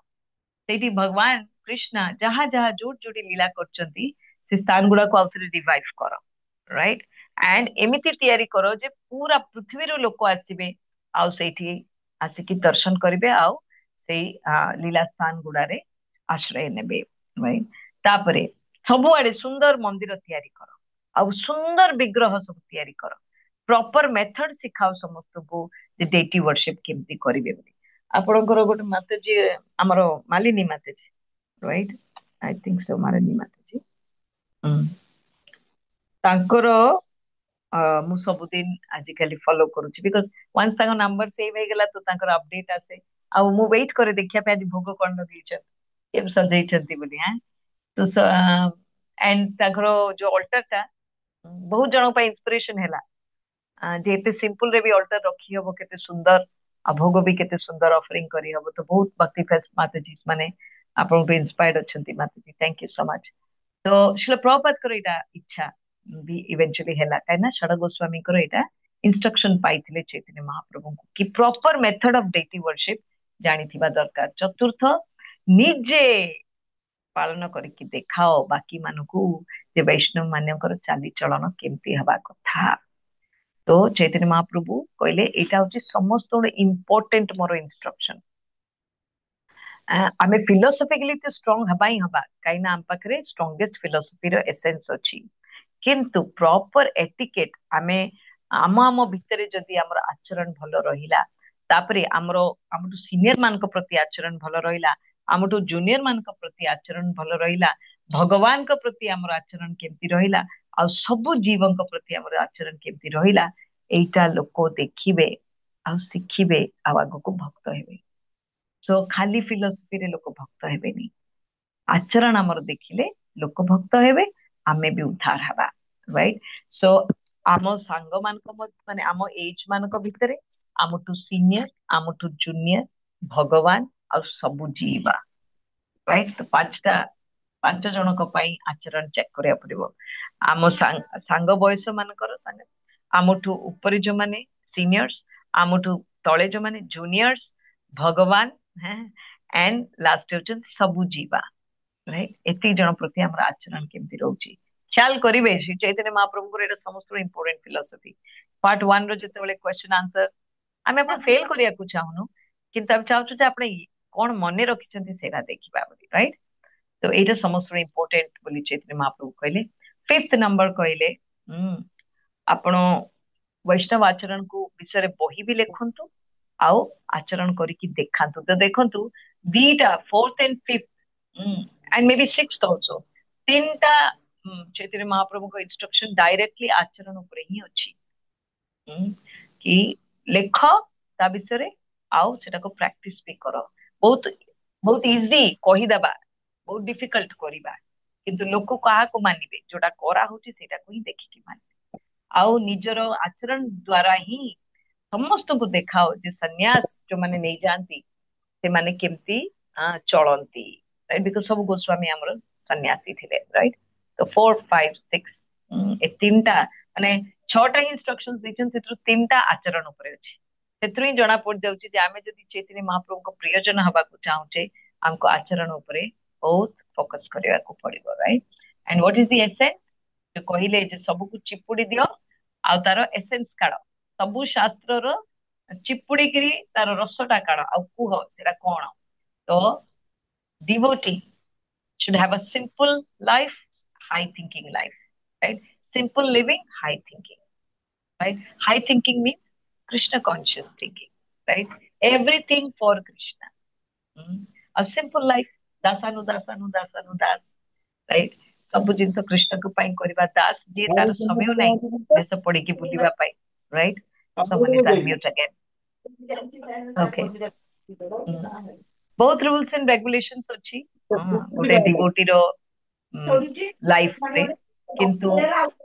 ସେଇଠି ଭଗବାନ କୃଷ୍ଣ ଯାହା ଯାହା ଯୋଉଠି ଯୋଉଠି ଲୀଳା କରୁଛନ୍ତି, ସେ ସ୍ଥାନ ଗୁଡାକୁ ଆଉଥରେ ରିଭାଇଭ କର, ରାଇଟ। ଆଣ୍ଡ ଏମିତି ତିଆରି କର ଯେ ପୁରା ପୃଥିବୀରୁ ଲୋକ ଆସିବେ, ଆଉ ସେଇଠି ଆସିକି ଦର୍ଶନ କରିବେ, ଆଉ ସେଇ ଲୀଳା ସ୍ଥାନ ଗୁଡାରେ ଆଶ୍ରୟ ନେବେ, ରାଇଟ। ତାପରେ ସବୁଆଡେ ସୁନ୍ଦର ମନ୍ଦିର ତିଆରି କର, ଆଉ ସୁନ୍ଦର ବିଗ୍ରହ ସବୁ ତିଆରି କର, ପ୍ରପର ମେଥଡ ଶିଖାଅ ସମସ୍ତଙ୍କୁ ଯେ ଡେଟି ୱର୍ସିପ କେମିତି କରିବେ ବୋଲି। ଆପଣଙ୍କର ଗୋଟେ ମାତାଜୀ, ଆମର Malini Mataji, right, I think so, Malini Mataji, ତାଙ୍କର ମୁଁ ସବୁଦିନ ଆଜିକାଲି ଫଲୋ କରୁଛି, ବିକଜ ୱାନ୍ସ ତାଙ୍କ ନମ୍ବର ସେଭ୍ ହେଇଗଲା ତ ତାଙ୍କର ଅପଡେଟ ଆସେ, ଆଉ ମୁଁ ୱେଟ୍ କରେ ଦେଖିବା ପାଇଁ ଆଜି ଭୋଗ କଣ ଲଗେଇଛନ୍ତି, କେମିତି ସଜେଇଛନ୍ତି ବୋଲି। ତ ଆଣ୍ଡ ତାଙ୍କର ଯୋଉ ଅଲ୍ଟରଟା ବହୁତ ଜଣଙ୍କ ପାଇଁ ଇନ୍ସପିରେସନ ହେଲା, ଯେ ଏତେ ସିମ୍ପଲ ରେ ବି ଅଲ୍ଟର ରଖି ହବ, କେତେ ସୁନ୍ଦର, ଆଉ ଭୋଗ ବି କେତେ ସୁନ୍ଦର ଅଫରିଂ କରିହବ। ତ ବହୁତ ଭକ୍ତି ଫେଷ୍ଟ ମାତାଜୀ ମାନେ ଆପଣଙ୍କୁ ଇନ୍ସପାୟର୍ଡ ଅଛନ୍ତି ମାତାଜୀ, ଥ୍ୟାଙ୍କ ୟୁ ସୋ ମଚ। ତ ଶିଳ ପ୍ରଭୁପାଦଙ୍କର ଏଇଟା ଇଚ୍ଛା ବି ଇଭେଞ୍ଚୁଆଲି ହେଲା, କାହିଁକି ନା ଷଡ଼ ଗୋସ୍ୱାମୀଙ୍କର ଏଇଟା ଇନଷ୍ଟ୍ରକ୍ସନ ପାଇଥିଲେ ଚୈତନ୍ୟ ମହାପ୍ରଭୁଙ୍କୁ, କି ପ୍ରପର ମେଥଡ ଅଫ ଡେଟି ୱର୍ସିପ ଜାଣିଥିବା ଦରକାର। ଚତୁର୍ଥ, ନିଜେ पालन करके देखाओ बाकी मानकू जे वैष्णव मानकर चालीचलन केमती हवा कथा। तो चैतन्य महाप्रभु कहले एटा होची समस्त इम्पोर्टेंट मोर इंस्ट्रक्शन। आमे फिलोसॉफिकली तो स्ट्रांग हबा ही हबा काई ना आम पाखरे स्ट्रांगेस्ट फिलोसॉफी रो एसेंस अछि। किंतु प्रॉपर एटिकेट आमे आम आम भितरे जदि हमर आचरण भलो रहिला तापरे हमरो हमटु सीनियर मानक प्रति आचरण भलो रहिला हमटु जूनियर मानक प्रति आचरण भलो रहिला भगवान का प्रति हमर आचरण केमती रहिला आ सब जीवन का प्रति हमर आचरण केमती रहिला एटा लोक देखिबे आ शिखिबे आ आगको भक्त हेबे। सो खाली फिलोसफी रे लोक भक्त हेबेनी आचरण हमर देखिले लोक भक्त हेबे आमे भी उद्धार हबा राइट। सो आम सांग मानक माने आम एज मानक भितरे आमठू सीनियर आमठू जूनियर भगवान आ सबु जीवा राइट। तो पांच जनक पई आचरण चेक करिया पड़िबो। आम सांग बयस मानकर सांग आमठू ऊपर जो माने सीनियर्स आमठू तळे जो माने जूनियर्स भगवान एंड लास्ट होचन सबु जीवा राइट। एति जन प्रति हमर आचरण केमती रहउची ख्याल करिवे। श्री चैतन्य महाप्रभु एटा समस्त इंपोर्टेंट फिलोसफी पार्ट 1 रो जेतेबेले क्वेश्चन आंसर आमे अपन फेल करिया को चाहुनु किंतु हम चाहछु जे आपने कोन मने रखिछन्ती सेरा देखिबा बोली राइट। तो एटा समस्त इंपोर्टेंट बोली चैतन्य महाप्रभु कहले। फिफ्थ नंबर कहले आपण वैष्णव आचरण को विषय बही भी लिखंतु आउ आचरण करिकी देखांतु। तो देखंतु दीटा fourth and fifth and maybe sixth also तीनटा चैतन्य महाप्रभु को इंस्ट्रक्शन डायरेक्टली आचरण ऊपर ही अछि कि लेख ता विषय आउ सेटा को प्रैक्टिस भी करो। बहुत बहुत इजी कहि दबा बहुत डिफिकल्ट करिबा किंतु लोक कहा को मानिबे जोटा करा होची सेटा को ही देखिकी मानिबे आउ निजर आचरण द्वारा ही समस्त को देखाओ जे सन्यास जो माने नहीं जानती से माने केमती चलंती राइट। बिकॉज सब गोस्वामी हमर सन्यासी थिले राइट। तो 4 5 6 ए तीनटा माने छटा इंस्ट्रक्शंस दिचन सेत्र तीनटा आचरण ऊपर अछि सेत्र ही जणा पड़ जाउची जे आमे जदि चैतन्य महाप्रभु को प्रियजन हबा को चाहूचे हमको आचरण ऊपर बहुत फोकस करिया को पड़िबो right. And what is the essence जो कहिले जे सब को चिपुडी दियो आ तार एसेंस काढ सबु शास्त्र रो चिपुडी करी तार रसटा काढ आ कुह सेरा कोन। तो devotee should have a simple life, high thinking life, right? Simple living, high thinking, right? High thinking means Krishna conscious thinking, right? Everything for Krishna. A simple life, dasanu dasanu dasanu das, right? ସବୁ ଜିନିଷ କୃଷ୍ଣଙ୍କ ପାଇଁ କରିବା ଦାସ ଯିଏ ତାର ସମୟ ନାହିଁ ଦେଶ ପଡିକି ବୁଲିବା ପାଇଁ right. someone is unmute again okay ବହୁତ rules and regulations ଅଛି ଗୋଟେ ଡିଭୋଟି ର ଲାଇଫ ରେ କିନ୍ତୁ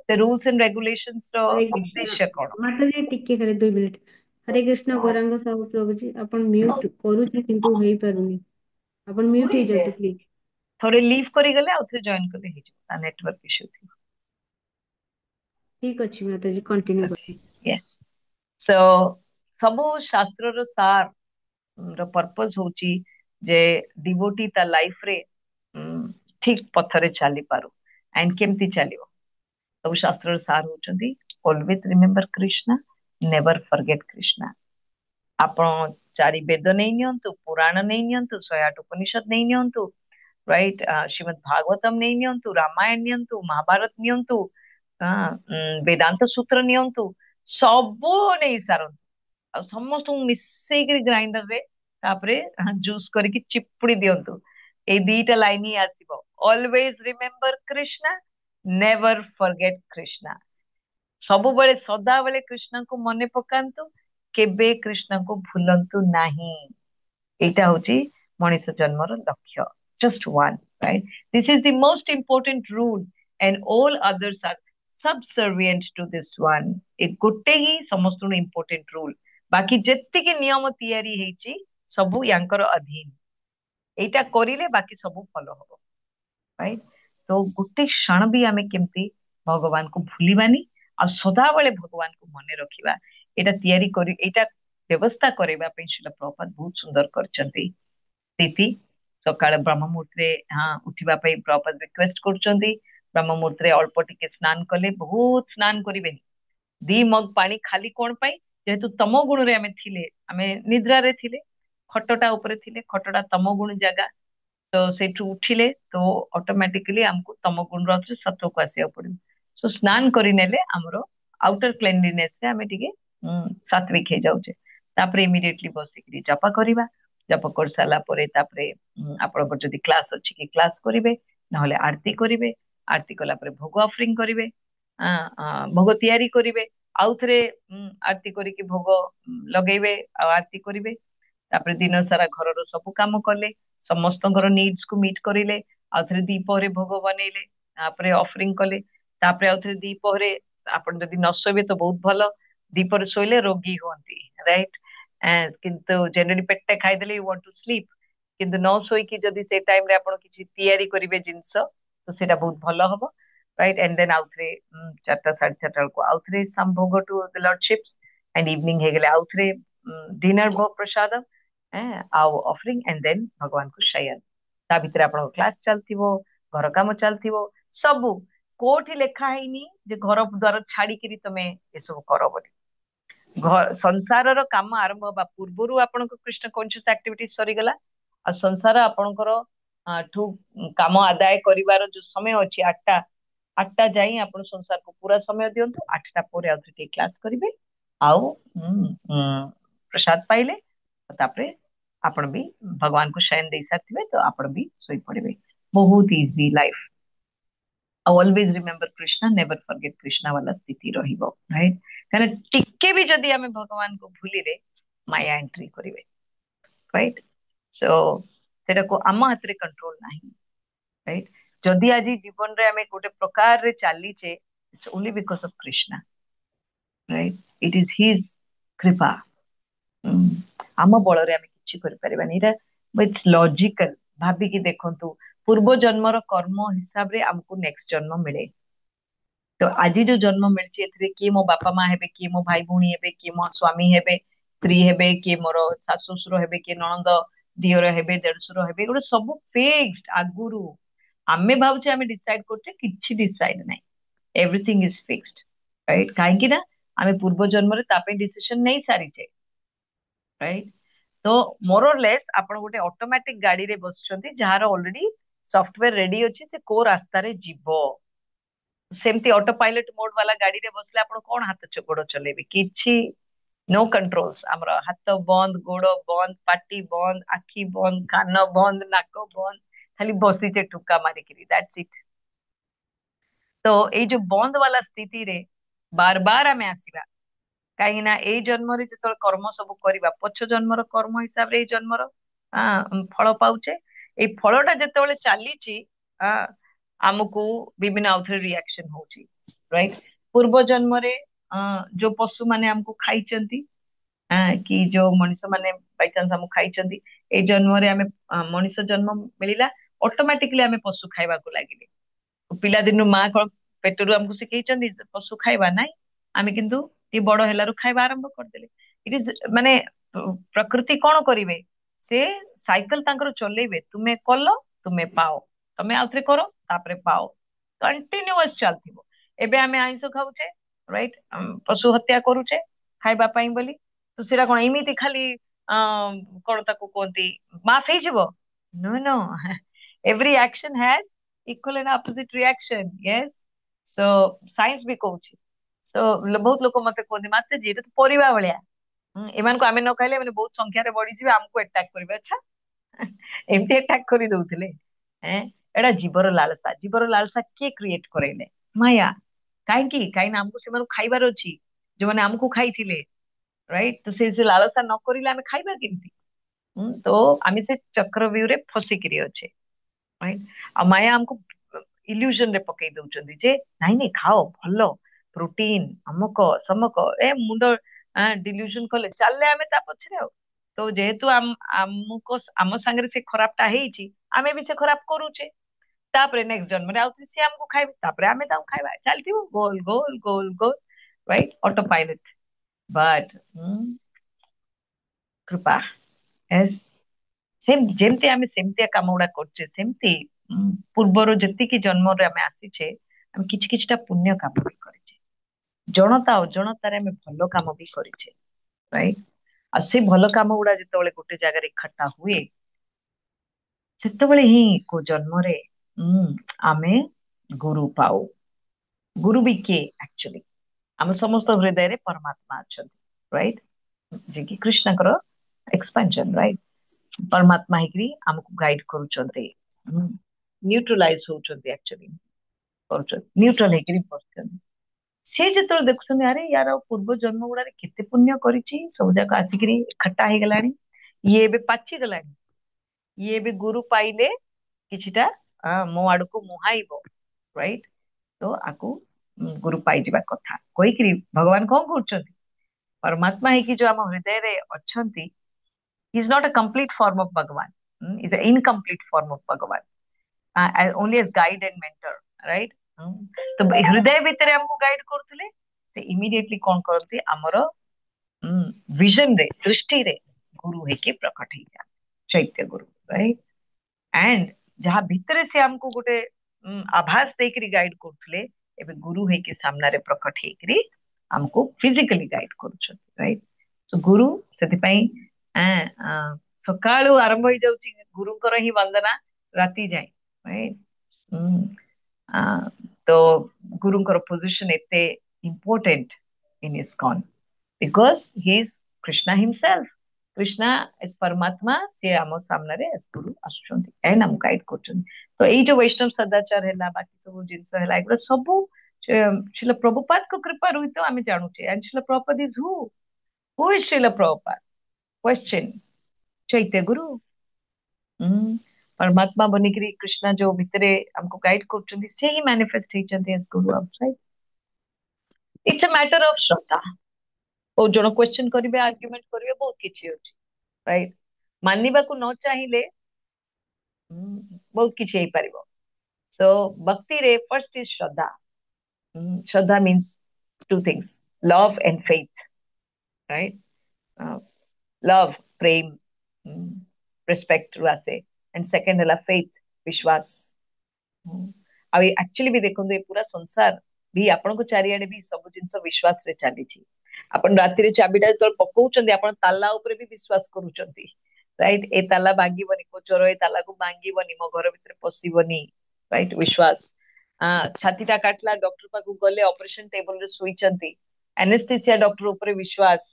ସେ rules and regulations ର ଉଦ୍ଦେଶ୍ୟ କଣ? ମାତାଜୀ ଟିକେ ଖାଲି 2 ମିନିଟ। ହରେ କୃଷ୍ଣ ଗୌରାଙ୍ଗ ସାହୁ ପ୍ରଭୁଜୀ ଆପଣ ମ୍ୟୁଟ କରୁଛି କିନ୍ତୁ ହେଇପାରୁନି ଆପଣ ମ୍ୟୁଟ ହେଇଯାନ୍ତୁ ପ୍ଲିଜ। ଥରେ ଲିଭ୍ କରିଗଲେ ଆଉ ଥରେ ଜଏନ୍ କଲେ ହେଇଯିବ ତା ନେଟୱାର୍କ ଇଶ୍ୟୁ ଥିବ। ଠିକ ଅଛି ମାତାଜୀ କଣ୍ଟିନ୍ୟୁ କରନ୍ତୁ। यस सो ସବୁ ଶାସ୍ତ୍ରର ସାର ର ପର୍ପସ ହଉଛି ଯେ ଡିଭୋଟି ତା ଲାଇଫ ରେ ଠିକ ପଥରେ ଚାଲି ପାରୁ ଏଣ୍ଡ କେମିତି ଚାଲିବ ସବୁ ଶାସ୍ତ୍ରର ସାର ହଉଛନ୍ତି always remember Krishna never forget Krishna. ଆପଣ ଚାରି ବେଦ ନେଇ ନିଅନ୍ତୁ ପୁରାଣ ନେଇ ନିଅନ୍ତୁ 108 ଉପନିଷଦ ନେଇ ନିଅନ୍ତୁ राइट श्रीमद् भागवतम नहीं नियंतु रामायण नियंतु महाभारत नियंतु वेदांत सूत्र नियंतु सबु नहीं सारंतु आ समस्त मिसई के ग्राइंडर रे तापरे जूस करके चिपुड़ी दियंतु ए दीटा लाइन ही आसीबो always remember Krishna never forget Krishna. सबु बेले सदा बेले कृष्ण को मने पकांतु केबे कृष्ण को भूलंतु नहीं। एटा होची मनुष्य जन्मर लक्ष्य just one right। this is the most important rule and all others are subservient to this one। एक गोटे ही समस्त important rule बाकी जेत्ती के नियम तैयारी हेची सबु यांकर अधीन एटा करिले बाकी सबु फॉलो हबो राइट। तो गोटे क्षण भी आमे केमती भगवान को भूलिबानी आ सदा बेले भगवान को मने रखिबा एटा तैयारी करी एटा व्यवस्था करेबा पे श्रील प्रभुपाद बहुत सुंदर करचंती स्थिति ସକାଳେ ବ୍ରହ୍ମ ମୁହୂର୍ତ୍ତରେ ଉଠିବା ପାଇଁ ପ୍ରପର ରିକ୍ୱେଷ୍ଟ କରୁଛନ୍ତି। ବ୍ରହ୍ମ ମୁହୂର୍ତ୍ତରେ ଅଳ୍ପ ଟିକେ ସ୍ନାନ କଲେ, ବହୁତ ସ୍ନାନ କରିବେନି। 2 ମଗ ପାଣି ଖାଲି କଣ ପାଇଁ? ଯେହେତୁ ତମ ଗୁଣରେ ଆମେ ଥିଲେ, ଆମେ ନିଦ୍ରାରେ ଥିଲେ, ଖଟଟା ଉପରେ ଥିଲେ, ଖଟଟା ତମ ଗୁଣ ଜାଗା। ତ ସେଇଠୁ ଉଠିଲେ ତ ଅଟୋମେଟିକାଲି ଆମକୁ ତମ ଗୁଣର ସତ୍ୱକୁ ଆସିବାକୁ ପଡିବ। ସୋ ସ୍ନାନ କରିନେଲେ ଆମର ଆଉଟର କ୍ଲିନଲିନେସ ରେ ଆମେ ଟିକେ ସାତ୍विक ହେଇଯାଉଛେ। ତାପରେ ଇମିଡିଏଟଲି ବସିକିରି ଜପ କରିବା। ଜପ କରିସାରିଲା ପରେ ତାପରେ ଆପଣଙ୍କର ଯଦି କ୍ଲାସ ଅଛି କି କ୍ଲାସ କରିବେ, ନହେଲେ ଆରତି କରିବେ। ଆରତି କଲା ପରେ ଭୋଗ ଅଫରିଂ କରିବେ, ଭୋଗ ତିଆରି କରିବେ, ଆଉଥରେ ଆରତି କରିକି ଭୋଗ ଲଗେଇବେ ଆଉ ଆରତି କରିବେ। ତାପରେ ଦିନ ସାରା ଘରର ସବୁ କାମ କଲେ, ସମସ୍ତଙ୍କର ନିଡ୍ସ କୁ ମିଟ୍ କରିଲେ, ଆଉଥରେ ଦ୍ୱିପହରେ ଭୋଗ ବନେଇଲେ, ତାପରେ ଅଫରିଂ କଲେ। ତାପରେ ଆଉଥରେ ଦ୍ୱିପହରେ ଆପଣ ଯଦି ନ ଶୋଇବେ ତ ବହୁତ ଭଲ, ଦ୍ୱିପହରେ ଶୋଇଲେ ରୋଗୀ ହୁଅନ୍ତି, ରାଇଟ। କିନ୍ତୁ ଜେନେରାଲି ପେଟେ ଖାଇଦେଲେ ୟୁ ୱାଣ୍ଟ ଟୁ ସ୍ଲିପ୍, କିନ୍ତୁ ନ ଶୋଇକି ଯଦି ସେ ଟାଇମରେ ଆପଣ କିଛି ତିଆରି କରିବେ ଜିନିଷ ତ ସେଇଟା ବହୁତ ଭଲ ହବ, ରାଇଟ। ଏଣ୍ଡ ଦେନ୍ ଆଉଥରେ 4ଟା 4:30 ବେଳକୁ ଆଉଥରେ ସମ୍ ଭୋଗ ଟୁ ଦ ଲର୍ଡସିପ୍ସ, ଏଣ୍ଡ ଇଭିନିଂ ହେଇଗଲେ ଆଉଥରେ ଡିନର ଭୋଗ ପ୍ରସାଦ ଆଉ ଅଫରିଂ, ଏଣ୍ଡ ଦେନ୍ ଭଗବାନଙ୍କୁ ଶୟନ। ତା ଭିତରେ ଆପଣଙ୍କ କ୍ଲାସ ଚାଲିଥିବ, ଘର କାମ ଚାଲିଥିବ, ସବୁ। କୋଉଠି ଲେଖା ହେଇନି ଯେ ଘର ଦ୍ୱାର ଛାଡିକିରି ତମେ ଏସବୁ କର ବୋଲି। ସଂସାରର କାମ ଆରମ୍ଭ ହବା ପୂର୍ବରୁ ଆପଣଙ୍କ କୃଷ୍ଣ କନସିୟସ୍ ଆକ୍ଟିଭିଟି ସରିଗଲା, ଆଉ ସଂସାର ଆପଣଙ୍କର ଠୁ କାମ ଆଦାୟ କରିବାର ଯୋଉ ସମୟ ଅଛି 8ଟା ଯାଇ ଆପଣ ସଂସାରକୁ ପୁରା ସମୟ ଦିଅନ୍ତୁ। 8ଟା ପରେ ଆଉ ଟିକେ କ୍ଲାସ କରିବେ, ଆଉ ପ୍ରସାଦ ପାଇଲେ, ତାପରେ ଆପଣ ବି ଭଗବାନଙ୍କୁ ଶୟନ ଦେଇ ସାରିଥିବେ ତ ଆପଣ ବି ଶୋଇପଡିବେ। ବହୁତ ଇଜି ଲାଇଫ। ଆଉ always remember Krishna, never forget Krishna ବାଲା ସ୍ଥିତି ରହିବ, ରାଇଟ। କାରଣ ଟିକେ ବି ଯଦି ଆମେ ଭଗବାନଙ୍କୁ ଭୁଲିଲେ ମାୟା ଏଣ୍ଟ୍ରି କରିବେ, ରାଇଟ। ସୋ ସେଟାକୁ ଆମ ହାତରେ କଣ୍ଟ୍ରୋଲ ନାହିଁ, ରାଇଟ। ଯଦି ଆଜି ଜୀବନରେ ଆମେ ଗୋଟେ ପ୍ରକାରରେ ଚାଲିଛେ, it's only because of Krishna, right. It is his କୃପା। ଆମ ବଳରେ ଆମେ କିଛି କରିପାରିବାନି। ଏଇଟା ଇଟ୍ସ ଲଜିକାଲ। ଭାବିକି ଦେଖନ୍ତୁ, ପୂର୍ବ ଜନ୍ମର କର୍ମ ହିସାବରେ ଆମକୁ ନେକ୍ସଟ ଜନ୍ମ ମିଳେ। ତ ଆଜି ଯୋଉ ଜନ୍ମ ମିଳିଛି ଏଥିରେ କିଏ ମୋ ବାପା ମା ହେବେ, କିଏ ମୋ ଭାଇ ଭଉଣୀ ହେବେ, କିଏ ମୋ ସ୍ୱାମୀ ହେବେ, ସ୍ତ୍ରୀ ହେବେ, କିଏ ମୋର ଶାଶୁ ଶ୍ୱଶୁର ହେବେ, କିଏ ନଣନ୍ଦ ଦିଅର ହେବେ, ଦେଢଶୁର ହେବେ, ଏଗୁଡା ସବୁ ଫିକ୍ସଡ ଆଗରୁ। ଆମେ ଭାବୁଛେ ଆମେ ଡିସାଇଡ କରୁଛେ, କିଛି ଡିସାଇଡ ନାହିଁ। Everything is fixed, right. କାହିଁକି ନା ଆମେ ପୂର୍ବ ଜନ୍ମରେ ତା ପାଇଁ ଡିସିସନ ନେଇ ସାରିଛେ, ରାଇଟ। ତ ମୋରଲେସ୍ ଆପଣ ଗୋଟେ ଅଟୋମେଟିକ ଗାଡିରେ ବସୁଛନ୍ତି, ଯାହାର ଅଲରେଡି ସଫ୍ଟୱେର ରେଡି ଅଛି, ସେ କୋଉ ରାସ୍ତାରେ ଯିବ। ସେମିତି ଅଟୋ ପାଇଲଟ ମୋଡ ବାଲା ଗାଡିରେ ବସିଲେ ଆପଣ କଣ ହାତ ଗୋଡ ଚଲେଇବେ? କିଛି नो कंट्रोल्स। ଆମର ହାତ ବନ୍ଦ, ଗୋଡ ବନ୍ଦ, ପାଟି ବନ୍ଦ, ଆଖି ବନ୍ଦ, କାନ ବନ୍ଦ, ନାକ ବନ୍ଦ, ଖାଲି ବସିଛେ ଠୁକା ମାରିକିରି, ଦ୍ୟାଟ୍ସ ଇଟ୍। ତ ଏଇ ଯୋଉ ବନ୍ଦ ବାଲା ସ୍ଥିତିରେ ବାର ବାର ଆମେ ଆସିବା, କାହିଁକି ନା ଏଇ ଜନ୍ମରେ ଯେତେବେଳେ କର୍ମ ସବୁ କରିବା, ପଛ ଜନ୍ମର କର୍ମ ହିସାବରେ ଏଇ ଜନ୍ମର ଫଳ ପାଉଛେ। ଏଇ ଫଳଟା ଯେତେବେଳେ ଚାଲିଛି ଆମକୁ ବିଭିନ୍ନ ଆଉଥରେ ରିଆକ୍ସନ ହଉଛି, ରାଇଟ। ପୂର୍ବ ଜନ୍ମରେ ଯୋଉ ପଶୁ ମାନେ ଆମକୁ ଖାଇଛନ୍ତି, କି ଯୋଉ ମଣିଷ ମାନେ ବାଇଚାନ୍ସ ଆମକୁ ଖାଇଛନ୍ତି, ଏଇ ଜନ୍ମରେ ଆମେ ମଣିଷ ଜନ୍ମ ମିଳିଲା, ଅଟୋମେଟିକଲି ଆମେ ପଶୁ ଖାଇବାକୁ ଲାଗିଲେ। ପିଲାଦିନୁ ମା କଣ ପେଟରୁ ଆମକୁ ଶିଖେଇଛନ୍ତି ପଶୁ ଖାଇବା? ନାଇଁ, ଆମେ କିନ୍ତୁ ଟିକେ ବଡ ହେଲାରୁ ଖାଇବା ଆରମ୍ଭ କରିଦେଲେ। ଇଟ ଇଜ ମାନେ ପ୍ରକୃତି କଣ କରିବେ, ସେ ସାଇକେଲ ତାଙ୍କର ଚଲେଇବେ, ତୁମେ କଲ ତୁମେ ପାଅ, ତମେ ଆଉଥରେ କର ତାପରେ ପାଅ, କଣ୍ଟିନ୍ୟୁଅସ ଚାଲିଥିବ। ଏବେ ଆମେ ଆଇଁଷ ଖାଉଛେ, ରାଇଟ, ପଶୁ ହତ୍ୟା କରୁଛେ ଖାଇବା ପାଇଁ ବୋଲି, ତ ସେଇଟା କଣ ଏମିତି ଖାଲି କଣ ତାକୁ କୁହନ୍ତି ମାଫ ହେଇଯିବ? No no, every action has equal and opposite reaction, yes. So science ବି କହୁଛି। ସୋ ବହୁତ ଲୋକ ମତେ କୁହନ୍ତି ମାତାଜୀ ଏଇଟା ତ ପରିବା ଭଳିଆ, ଏମାନଙ୍କୁ ଆମେ ନ ଖାଇଲେ ଏମାନେ ବହୁତ ସଂଖ୍ୟାରେ ବଢିଯିବେ, ଆମକୁ ଆଟାକ କରିବେ। ଆଚ୍ଛା, ଏମିତି ଆଟାକ କରି ଦଉଥିଲେ। ଏଇଟା ଜୀବର ଲାଳସା। ଜୀବର ଲାଳସା କିଏ କ୍ରିଏଟ କରେଇଲେ? ମାୟା। କାହିଁକି? କାହିଁକି ନା ଆମକୁ ସେମାନଙ୍କୁ ଖାଇବାର ଅଛି, ଯୋଉମାନେ ଆମକୁ ଖାଇଥିଲେ, ରାଇଟ। ତ ସେ ଲାଳସା ନ କରିଲେ ଆମେ ଖାଇବା କେମିତି? ତ ଆମେ ସେ ଚକ୍ରବ୍ୟୁହରେ ଫସିକିରି ଅଛେ, ରାଇଟ। ଆଉ ମାୟା ଆମକୁ ଇଲ୍ୟୁଜନ ରେ ପକେଇ ଦଉଛନ୍ତି ଯେ ନାଇଁ ନାଇଁ ଖାଅ, ଭଲ ପ୍ରୋଟିନ, ଅମକ ସମକ, ମୁଣ୍ଡ ଡିଲ୍ୟୁଜନ କଲେ ଚାଲିଲେ ଆମେ ତା ପଛରେ। ଆଉ ତ ଯେହେତୁ ଆମକୁ ଆମ ସାଙ୍ଗରେ ସେ ଖରାପ ଟା ହେଇଛି, ଆମେ ବି ସେ ଖରାପ କରୁଛେ। ତାପରେ ନେକ୍ସଟ ଜନ୍ମରେ ଆଉ ସିଏ ଆମକୁ ଖାଇବେ, ତାପରେ ଆମେ ତାଙ୍କୁ ଖାଇବା, ଚାଲିଥିବ ଗୋଲ ଗୋଲ ଗୋଲ ଗୋଲ, ରାଇଟ, ଅଟୋ ପାଇଲଟ। ବଟ୍ କୃପା, yes, ଯେମିତି ଆମେ ସେମିତିଆ କାମ ଗୁଡା କରୁଛେ ସେମିତି ପୂର୍ବରୁ ଯେତିକି ଜନ୍ମରେ ଆମେ ଆସିଛେ ଆମେ କିଛି କିଛିଟା ପୁଣ୍ୟ କାମ ବି କରିଛେ, ଜଣତା ଅଜଣତାରେ ଆମେ ଭଲ କାମ ବି କରିଛେ, ରାଇଟ୍? ଆଉ ସେ ଭଲ କାମ ଗୁଡା ଯେତେବେଳେ ଗୋଟେ ଜାଗାରେ ଏକଠା ହୁଏ ସେତେବେଳେ ହିଁ କୋଉ ଜନ୍ମରେ ଆମେ ଗୁରୁ ପାଉ। ଗୁରୁ ବି କିଏ ଆକ୍ଚୁଆଲି? ଆମ ସମସ୍ତ ହୃଦୟରେ ପରମାତ୍ମା ଅଛନ୍ତି, ରାଇଟ୍? ଯେ କି କୃଷ୍ଣଙ୍କର ଏକ୍ସପାନସନ, ରାଇଟ୍? ପରମାତ୍ମା ହେଇକିରି ଆମକୁ ଗାଇଡ କରୁଛନ୍ତି, ନ୍ୟୁଟ୍ରାଲାଇଜ ହଉଛନ୍ତି, ଆକ୍ଚୁଆଲି କରୁଛନ୍ତି, ନ୍ୟୁଟ୍ରାଲ ହେଇକିରି କରୁଛନ୍ତି। ସେ ଯେତେବେଳେ ଦେଖୁଛନ୍ତି ଆରେ ୟାର ପୂର୍ବ ଜନ୍ମ ଗୁଡାରେ କେତେ ପୁଣ୍ୟ କରିଛି, ସବୁ ଯାକ ଆସିକିରି ଏକଠା ହେଇଗଲାଣି, ଇଏ ଏବେ ପାଚିଗଲାଣି, ଇଏ ଏବେ ଗୁରୁ ପାଇଲେ କିଛିଟା ମୋ ଆଡକୁ ମୁହାଇବ, ରାଇଟ୍? ତ ଆକୁ ଗୁରୁ ପାଇଯିବା କଥା କହିକିରି ଭଗବାନ କଣ କରୁଛନ୍ତି? ପରମାତ୍ମା ହେଇକି ଯୋଉ ଆମ ହୃଦୟରେ ଅଛନ୍ତି, he is not a complete form of Bhagavan. Is an incomplete form of Bhagavan. Only as guide and mentor, right? तो हृदय भितर हमको गाइड करथले, से इमीडिएटली कौन करते हमरो विजन रे, दृष्टि रे गुरु है के प्रकट ही जा, चैत्य गुरु, राइट? एंड जहाँ भीतर से हमको गोटे आभास देकरी गाइड करथले, एबे गुरु है के सामना रे प्रकट हेकरी हमको फिजिकली गाइड करूछन, राइट? तो गुरु सेति पई सकाळू आरंभ हो जाउची गुरुଙ୍କର ହିଁ वंदना राती जाए, राइट? तो गुरुଙ୍କର पोजिशन एते important in ISKCON because he is Krishna himself. Krishna is परमात्मा, से आम सामने गुरु आसुचंती एंड हम गाइड करचंती। तो एई जो वैष्णव सदाचार हैला, बाकी सब जिंस हैला, एगुड़ा सब श्रील प्रभुपाद को कृपा रही तो आम जानूचे। And Srila Prabhupada is who is Srila Prabhupada? Question. चैत्य गुरु, परमात्मा बनिकरी कृष्णा जो भितरे हमको गाइड करचंती, से ही मैनिफेस्ट होचंती as guru outside. It's a matter of श्रद्धा। और जण क्वेश्चन करिवे, आर्गुमेंट करिवे, बहुत किछि अछि, राइट? मानिबाकू न चाहिले बहुत किछि हेई परिबो। सो भक्ति रे first is Shraddha. Shraddha means two things, love and faith, right? Love Prem, respect रु आसे, एंड सेकंड हला फेथ, विश्वास। आ एक्चुअली भी देखो ये पूरा संसार भी आपण को चारियाडे भी सब जिंस विश्वास रे चलीछि। आपण राति रे चाबिटा तो पकाउचंदी, आपण ताला ऊपर भी विश्वास करूचंदी, राइट? ए ताला भांगीबनी, को चोर ए ताला को भांगीबनी, मो घर भीतर पसिबनी, राइट? विश्वास। छातीटा काटला, डॉक्टर पाकू गले, ऑपरेशन टेबल रे सोईचंती, एनेस्थेसिया डॉक्टर ऊपर विश्वास,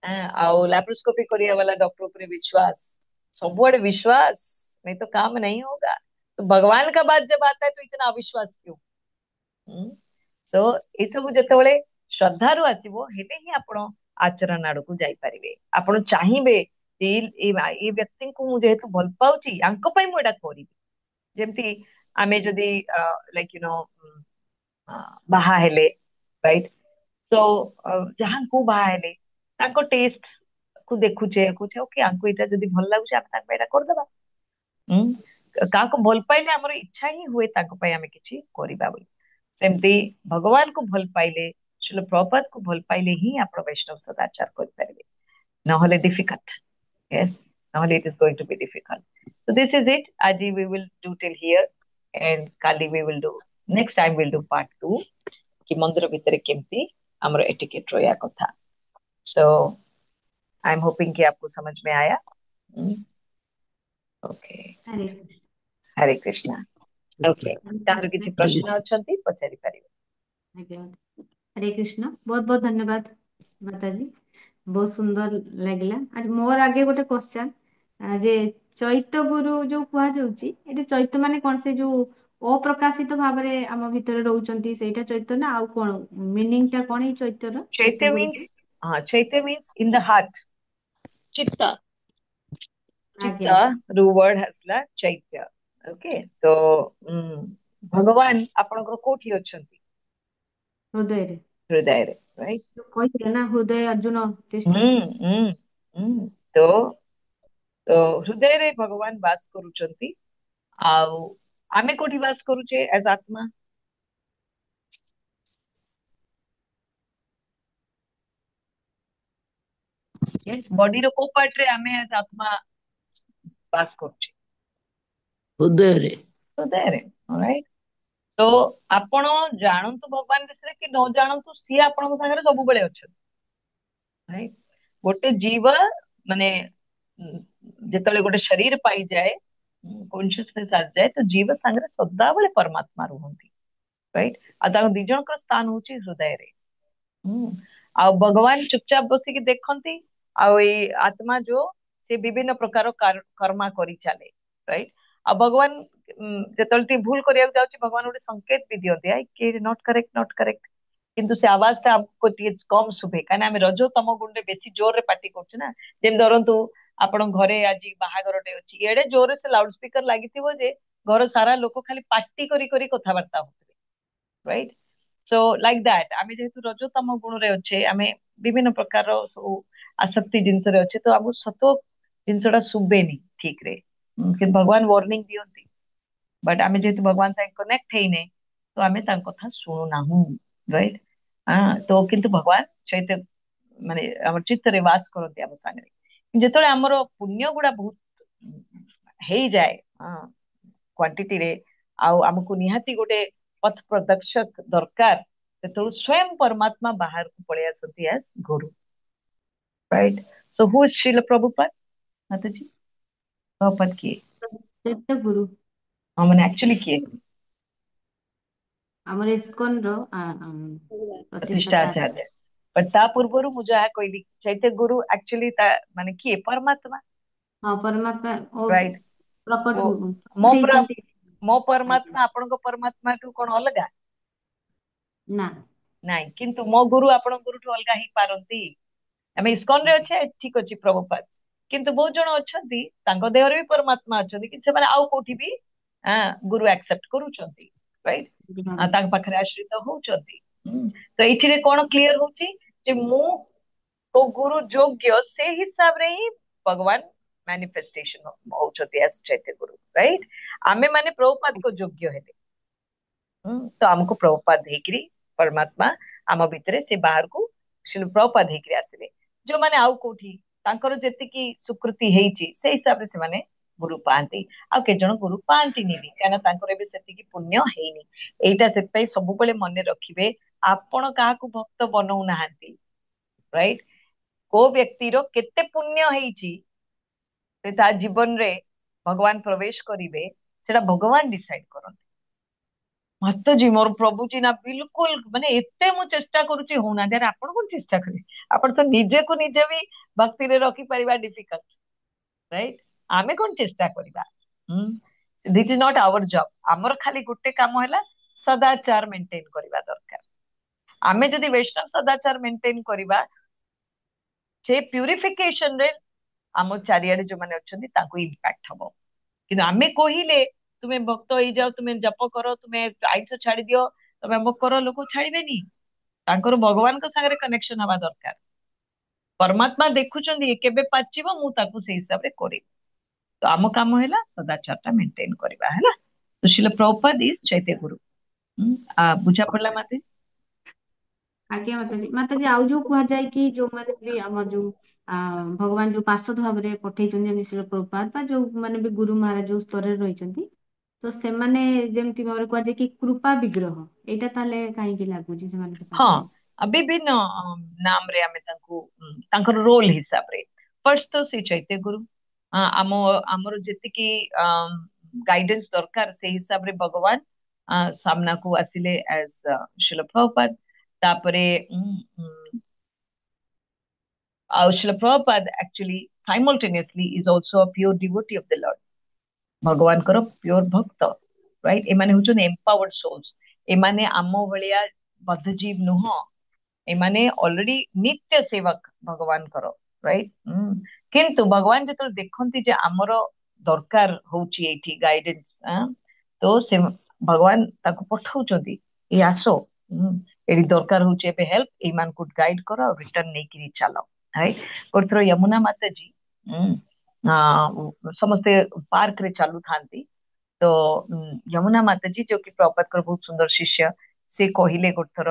आउ लैप्रोस्कोपी करिया वाला डॉक्टर ऊपर विश्वास, सबुआडे विश्वास, नहीं तो काम नहीं होगा। तो भगवान का बात जब आता है तो इतना अविश्वास क्यों? सो ए सब जेतेबेले श्रद्धारु आसीबो, हेबे ही आपण आचरण आडकू जाई परिबे। आपण चाहिबे ए व्यक्ति को मु जेहेतु भल पाउची, आंको पई मु एटा करिबी। जेमती आमे जदी लाइक यू नो बाहा हेले, राइट? सो जहां को बाहा हेले ताको टेस्ट को देखुचे, कुछ ओके आंको एटा जदी भल लागुचे आप ताको एटा कर देबा। काको भल पाइले हमर इच्छा ही हुए ताको पई आमे किछि करिबा बोली। सेमती भगवान को भल पाइले, श्रील प्रभुपाद को भल पाइले ही आपण वैष्णव सदाचार कर परिबे, नहले डिफिकल्ट। यस, नहले it is going to be difficult. So this is it. आज we will do till here, and काली we will do, next time will do part 2 कि मंदिर भितर केमती हमर एटिकेट रोया कथा। सो आई एम होपिंग कि आपको समझ में आया। ओके, हरे हरे कृष्णा। ओके, तार किछि प्रश्न अछंती पचारि परिबे। आज्ञा। हरे कृष्ण, बहुत बहुत धन्यवाद माताजी, बहुत सुंदर लागला। आज मोर आगे गोटे क्वेश्चन जे चैत्य गुरु जो कुहा जाउची, एटे चैत्य माने कोन? से जो अप्रकाशित भाबरे आम भितर रहउचंती सेटा चैत्य ना आउ कोन? मीनिंग टा कोन ई चैत्यर? चैत्य चैत्य गुरु मीन्स, चैत्य मीन्स इन द हार्ट, चित्ता, आज्ञा। चित्ता रु वर्ड हसला चैत्य। ओके, तो भगवान आपनकर कोठी अछंती? हृदय रे। हृदय रे, राइट? कहते ना हृदय अर्जुन तिष्ठति। हम्म हम्म तो तो हृदय रे भगवान वास करूचंती। आउ आमे कोठी वास करूचे एज आत्मा? यस, बॉडी रो को पार्ट रे आमे एज आत्मा ବାସ କରୁଛି ହୃଦୟରେ। ହୃଦୟରେ। alright? ତ ଆପଣ ଜାଣନ୍ତୁ ଭଗବାନ ବିଷୟରେ କି ନ ଜାଣନ୍ତୁ, ସିଏ ଆପଣଙ୍କ ସାଙ୍ଗରେ ସବୁବେଳେ ଅଛନ୍ତି। right? ଗୋଟେ ଜୀବ ମାନେ ଯେତେବେଳେ ଗୋଟେ ଶରୀର ପାଇଯାଏ, କନସିୟସନେସ୍ ଆସିଯାଏ, ତ ଜୀବ ସାଙ୍ଗରେ ସଦାବେଳେ ପରମାତ୍ମା ରୁହନ୍ତି। ରାଇଟ୍? ଆଉ ତାଙ୍କ ଦି ଜଣଙ୍କର ସ୍ଥାନ ହଉଛି ହୃଦୟରେ। ଆଉ ଭଗବାନ ଚୁପଚାପ ବସିକି ଦେଖନ୍ତି, ଆଉ ଏଇ ଆତ୍ମା ଯୋଉ ସେ ବିଭିନ୍ନ ପ୍ରକାର କର୍ମା କରି ଚାଲେ। ରାଇଟ୍? ଆଉ ଭଗବାନ ଯେତେବେଳେ ଟିକେ ଭୁଲ କରିବାକୁ ଯାଉଛି, ଭଗବାନ ଗୋଟେ ସଂକେତ ବି ଦିଅନ୍ତି, ଆଇ କି ନଟ୍ କରେକ୍ଟ ନଟ୍ କରେକ୍ଟ। କିନ୍ତୁ ସେ ଆୱାଜ ଟା ଆମକୁ ଟିକେ କମ ଶୁଭେ, କାହିଁକିନା ଆମେ ରଜ ତମ ଗୁଣରେ ବେଶୀ ଜୋରରେ ପାଟି କରୁଛୁ ନା। ଯେମିତି ଧରନ୍ତୁ ଆପଣ ଘରେ ଆଜି ବାହାଘରଟେ ଅଛି, ଏଡେ ଜୋରରେ ସେ ଲାଉଡ ସ୍ପିକର ଲାଗିଥିବ ଯେ ଘର ସାରା ଲୋକ ଖାଲି ପାଟି କରି କରି କଥାବାର୍ତ୍ତା ହଉଥିବେ। ରାଇଟ୍? ସୋ ଲାଇକ୍ ଦ୍ୟାଟ୍, ଆମେ ଯେହେତୁ ରଜ ତମ ଗୁଣରେ ଅଛେ, ଆମେ ବିଭିନ୍ନ ପ୍ରକାର ସବୁ ଆସକ୍ତି ଜିନିଷରେ ଅଛେ, ତ ଆମକୁ ସତ ଜିନିଷଟା ଶୁଭେନି ଠିକ ରେ। କିନ୍ତୁ ଭଗବାନ ୱାର୍ଣ୍ଣିଂ ଦିଅନ୍ତି, ବଟ୍ ଆମେ ଯେହେତୁ ଭଗବାନ ସାଙ୍ଗେ କନେକ୍ଟ ହେଇନେ, ତ ଆମେ ତାଙ୍କ କଥା ଶୁଣୁନାହୁଁ। ରାଇଟ୍? ତ କିନ୍ତୁ ଭଗବାନ ଚୈତ୍ୟ ମାନେ ଆମର ଚିତ୍ତରେ ବାସ କରନ୍ତି ଆମ ସାଙ୍ଗରେ। ଯେତେବେଳେ ଆମର ପୁଣ୍ୟ ଗୁଡା ବହୁତ ହେଇଯାଏ କ୍ୱାଣ୍ଟିଟିରେ, ଆଉ ଆମକୁ ନିହାତି ଗୋଟେ ପଥ ପ୍ରଦର୍ଶକ ଦରକାର, ସେତେବେଳେ ସ୍ୱୟଂ ପରମାତ୍ମା ବାହାରକୁ ପଳେଇ ଆସନ୍ତି as guru. Right? So who is Srila Prabhupada? Mataji, Prabhupada କିଏ? ଚୈତ୍ୟ ଗୁରୁ ହଁ, ମାନେ ଆକ୍ଚୁଆଲି କିଏ? ଆମର ଇସ୍କନ ର ପ୍ରତିଷ୍ଠା ପ୍ରତିଷ୍ଠାତା। ଆଚାର୍ଯ୍ୟ। ବଟ୍ ତା ପୂର୍ବରୁ ମୁଁ ଯାହା କହିଲି, ଚୈତ୍ୟ ଗୁରୁ ଆକ୍ଚୁଆଲି ତା ମାନେ କିଏ? ପରମାତ୍ମା। ହଁ, ପରମାତ୍ମା ରାଇଟ୍? ପ୍ରକଟ ମୋ ହେଇଛନ୍ତି। ପରମାତ୍ମା ଆପଣଙ୍କ ପରମାତ୍ମା ଠୁ କଣ ଅଲଗା? ନା। ନାଇଁ, କିନ୍ତୁ ମୋ ଗୁରୁ ଆପଣଙ୍କ ଗୁରୁଠୁ ଅଲଗା ହେଇପାରନ୍ତି। ଆମେ ଇସ୍କନ ରେ ଅଛେ, ଠିକ ଅଛି ପ୍ରଭୁପାଦ, କିନ୍ତୁ ବହୁତ ଜଣ ଅଛନ୍ତି ତାଙ୍କ ଦେହରେ ବି ପରମାତ୍ମା ଅଛନ୍ତି, କିନ୍ତୁ ସେମାନେ ଆଉ କୋଉଠି ବି ଗୁରୁ ଆକ୍ସେପ୍ଟ କରୁଛନ୍ତି। ରାଇଟ୍? ତାଙ୍କ ପାଖରେ ଆଶ୍ରିତ ହଉଛନ୍ତି। ତ ଏଇଥିରେ କଣ କ୍ଲିୟର ହଉଛି ଯେ ମୁଁ କୋଉ ଗୁରୁ ଯୋଗ୍ୟ, ସେ ହିସାବରେ ହିଁ ଭଗବାନ ମ୍ୟାନିଫେଷ୍ଟେସନ ହଉଛନ୍ତି ଆସ୍ ଚୈତ୍ୟ ଗୁରୁ। ରାଇଟ୍? ଆମେ ମାନେ ପ୍ରଭୁପାଦଙ୍କ ଯୋଗ୍ୟ ହେଲେ, ତ ଆମକୁ ପ୍ରଭୁପାଦ ହେଇକିରି ପରମାତ୍ମା ଆମ ଭିତରେ ସେ ବାହାରକୁ ଶିଳ ପ୍ରଭୁପାଦ ହେଇକିରି ଆସିଲେ। ଯୋଉମାନେ ଆଉ କୋଉଠି ତାଙ୍କର ଯେତିକି ସ୍ୱୀକୃତି ହେଇଛି, ସେଇ ହିସାବରେ ସେମାନେ ଗୁରୁ ପାଆନ୍ତି। ଆଉ କେତେ ଜଣ ଗୁରୁ ପାଆନ୍ତିନି ବି, କାହିଁକିନା ତାଙ୍କର ଏବେ ସେତିକି ପୁଣ୍ୟ ହେଇନି। ଏଇଟା ସେଥିପାଇଁ ସବୁବେଳେ ମନେ ରଖିବେ, ଆପଣ କାହାକୁ ଭକ୍ତ ବନଉନାହାନ୍ତି। ରାଇଟ୍? କୋଉ ବ୍ୟକ୍ତିର କେତେ ପୁଣ୍ୟ ହେଇଛି, ସେ ତା ଜୀବନରେ ଭଗବାନ ପ୍ରବେଶ କରିବେ, ସେଟା ଭଗବାନ ଡିସାଇଡ କରନ୍ତି। ମାତାଜୀ, ମୋର ପ୍ରଭୁଜୀ ନା ବିଲକୁଲ ମାନେ ଏତେ ମୁଁ ଚେଷ୍ଟା କରୁଛି ହଉନାହାନ୍ତି। ଆରେ ଆପଣ କଣ ଚେଷ୍ଟା କରିବେ? ଆପଣ ତ ନିଜକୁ ନିଜେ ବି ଭକ୍ତିରେ ରଖିପାରିବା ଡିଫିକଲ୍ଟ। ରାଇଟ୍? ଆମେ କଣ ଚେଷ୍ଟା କରିବା? This is not our job. ଆମର ଖାଲି ଗୋଟେ କାମ ହେଲା ସଦାଚାର ମେଣ୍ଟେନ କରିବା ଦରକାର। ଆମେ ଯଦି ବୈଷ୍ଣବ ସଦାଚାର ମେଣ୍ଟେନ କରିବା, ସେ ପ୍ୟୁରିଫିକେସନ ରେ ଆମ ଚାରିଆଡେ ଯୋଉମାନେ ଅଛନ୍ତି ତାଙ୍କୁ ଇମ୍ପାକ୍ଟ ହବ। କିନ୍ତୁ ଆମେ କହିଲେ ତୁମେ ଭକ୍ତ ହେଇଯାଅ, ତୁମେ ଜପ କର, ତୁମେ ଆଇଁଷ ଛାଡି ଦିଅ, ତମେ ଅମୁକ କର, ଲୋକ ଛାଡିବେନି। ତାଙ୍କର ଭଗବାନଙ୍କ ସାଙ୍ଗରେ କନେକ୍ସନ ହବା ଦରକାର। ପରମାତ୍ମା ଦେଖୁଛନ୍ତି କେବେ ପାଚିବ, ମୁଁ ତାକୁ ସେଇ ହିସାବରେ କରିବି। ତ ଆମ କାମ ହେଲା ସଦାଚାରଟା ମେଣ୍ଟେନ କରିବା। ହେଲା? ସୁଶୀଲ ପ୍ରଭୁପାଦ ଇଜ ଚୈତ୍ୟ ଗୁରୁ। ବୁଝା ପଡିଲା ମାତେ? ଆଜ୍ଞା ମାତାଜୀ। ମାତାଜୀ, ଆଉ ଯୋଉ କୁହାଯାଏ କି ଯୋଉମାନେ ବି ଆମର ଯୋଉ ଭଗବାନ ଯୋଉ ପାର୍ଷଦ ଭାବରେ ପଠେଇଛନ୍ତି ଯେମିତି ଶ୍ରୀଲ ପ୍ରଭୁପାଦ, ବା ଯୋଉ ମାନେ ବି ଗୁରୁ ମହାରାଜ ଯୋଉ ସ୍ତରରେ ରହିଛନ୍ତି, ତ ସେମାନେ ଯେମିତି ଭାବରେ କୁହାଯାଏ କି କୃପା ବିଗ୍ରହ, ଏଇଟା ତାହେଲେ କାହିଁକି ଲାଗୁଛି ସେମାନଙ୍କ ହଁ, ପାଖରେ? ବିଭିନ୍ନ ନାମରେ ଆମେ ତାଙ୍କୁ ତାଙ୍କର ରୋଲ ହିସାବରେ। ଫର୍ଷ୍ଟ ତ ସେ ଚୈତ୍ୟ ଗୁରୁ, ଆମର ଯେତିକି ଗାଇଡେନ୍ସ ଦରକାର ସେଇ ହିସାବରେ ଭଗବାନ ସାମ୍ନାକୁ ଆସିଲେ ଆଜ ଶ୍ରୀଲ ପ୍ରଭୁପାଦ। ତାପରେ ଆଉ ଶ୍ରୀଲ ପ୍ରଭୁପାଦ actually ସାଇମultaneously is also a pure devotee of the Lord. ଭଗବାନଙ୍କର ପ୍યોର ଭକ୍ତ। ରାଇଟ୍? ଏମାନେ ହଉଛନ୍ତି ଏମ୍ପାୱାର୍ଡ ସୋଲ୍ସ। ଏମାନେ ଆମ ଭଳିଆ ବଦ୍ଧଜୀବ ନୁହଁ, ଏମାନେ ଅଲରେଡି ନିତ୍ୟ ସେବକ ଭଗବାନଙ୍କର। ରାଇଟ୍? କିନ୍ତୁ ଭଗବାନ ଯେତେବେଳେ ଦେଖନ୍ତି ଯେ ଆମର ଦରକାର ହଉଛି ଏଇଠି ଗାଇଡେନ୍ସ, ତ ସେ ଭଗବାନ ତାକୁ ପଠଉଛନ୍ତି, ଏଇ ଆସ, ଏଠି ଦରକାର ହଉଛି ଏବେ ହେଲ୍ପ, ଏଇମାନଙ୍କୁ ଗାଇଡ କର, ଆଉ ରିଟର୍ନ ନେଇକିରି ଚାଲ। ରାଇଟ୍? ଗୋଟେ ଥର ଯମୁନା ମାତାଜୀ ସମସ୍ତେ ପାର୍କରେ ଚାଲୁଥାନ୍ତି, ତ ଯମୁନା ମାତାଜୀ ଯୋଉ କି ପ୍ରଭୁପାଦଙ୍କର ବହୁତ ସୁନ୍ଦର ଶିଷ୍ୟ, ସେ କହିଲେ ଗୋଟେ ଥର,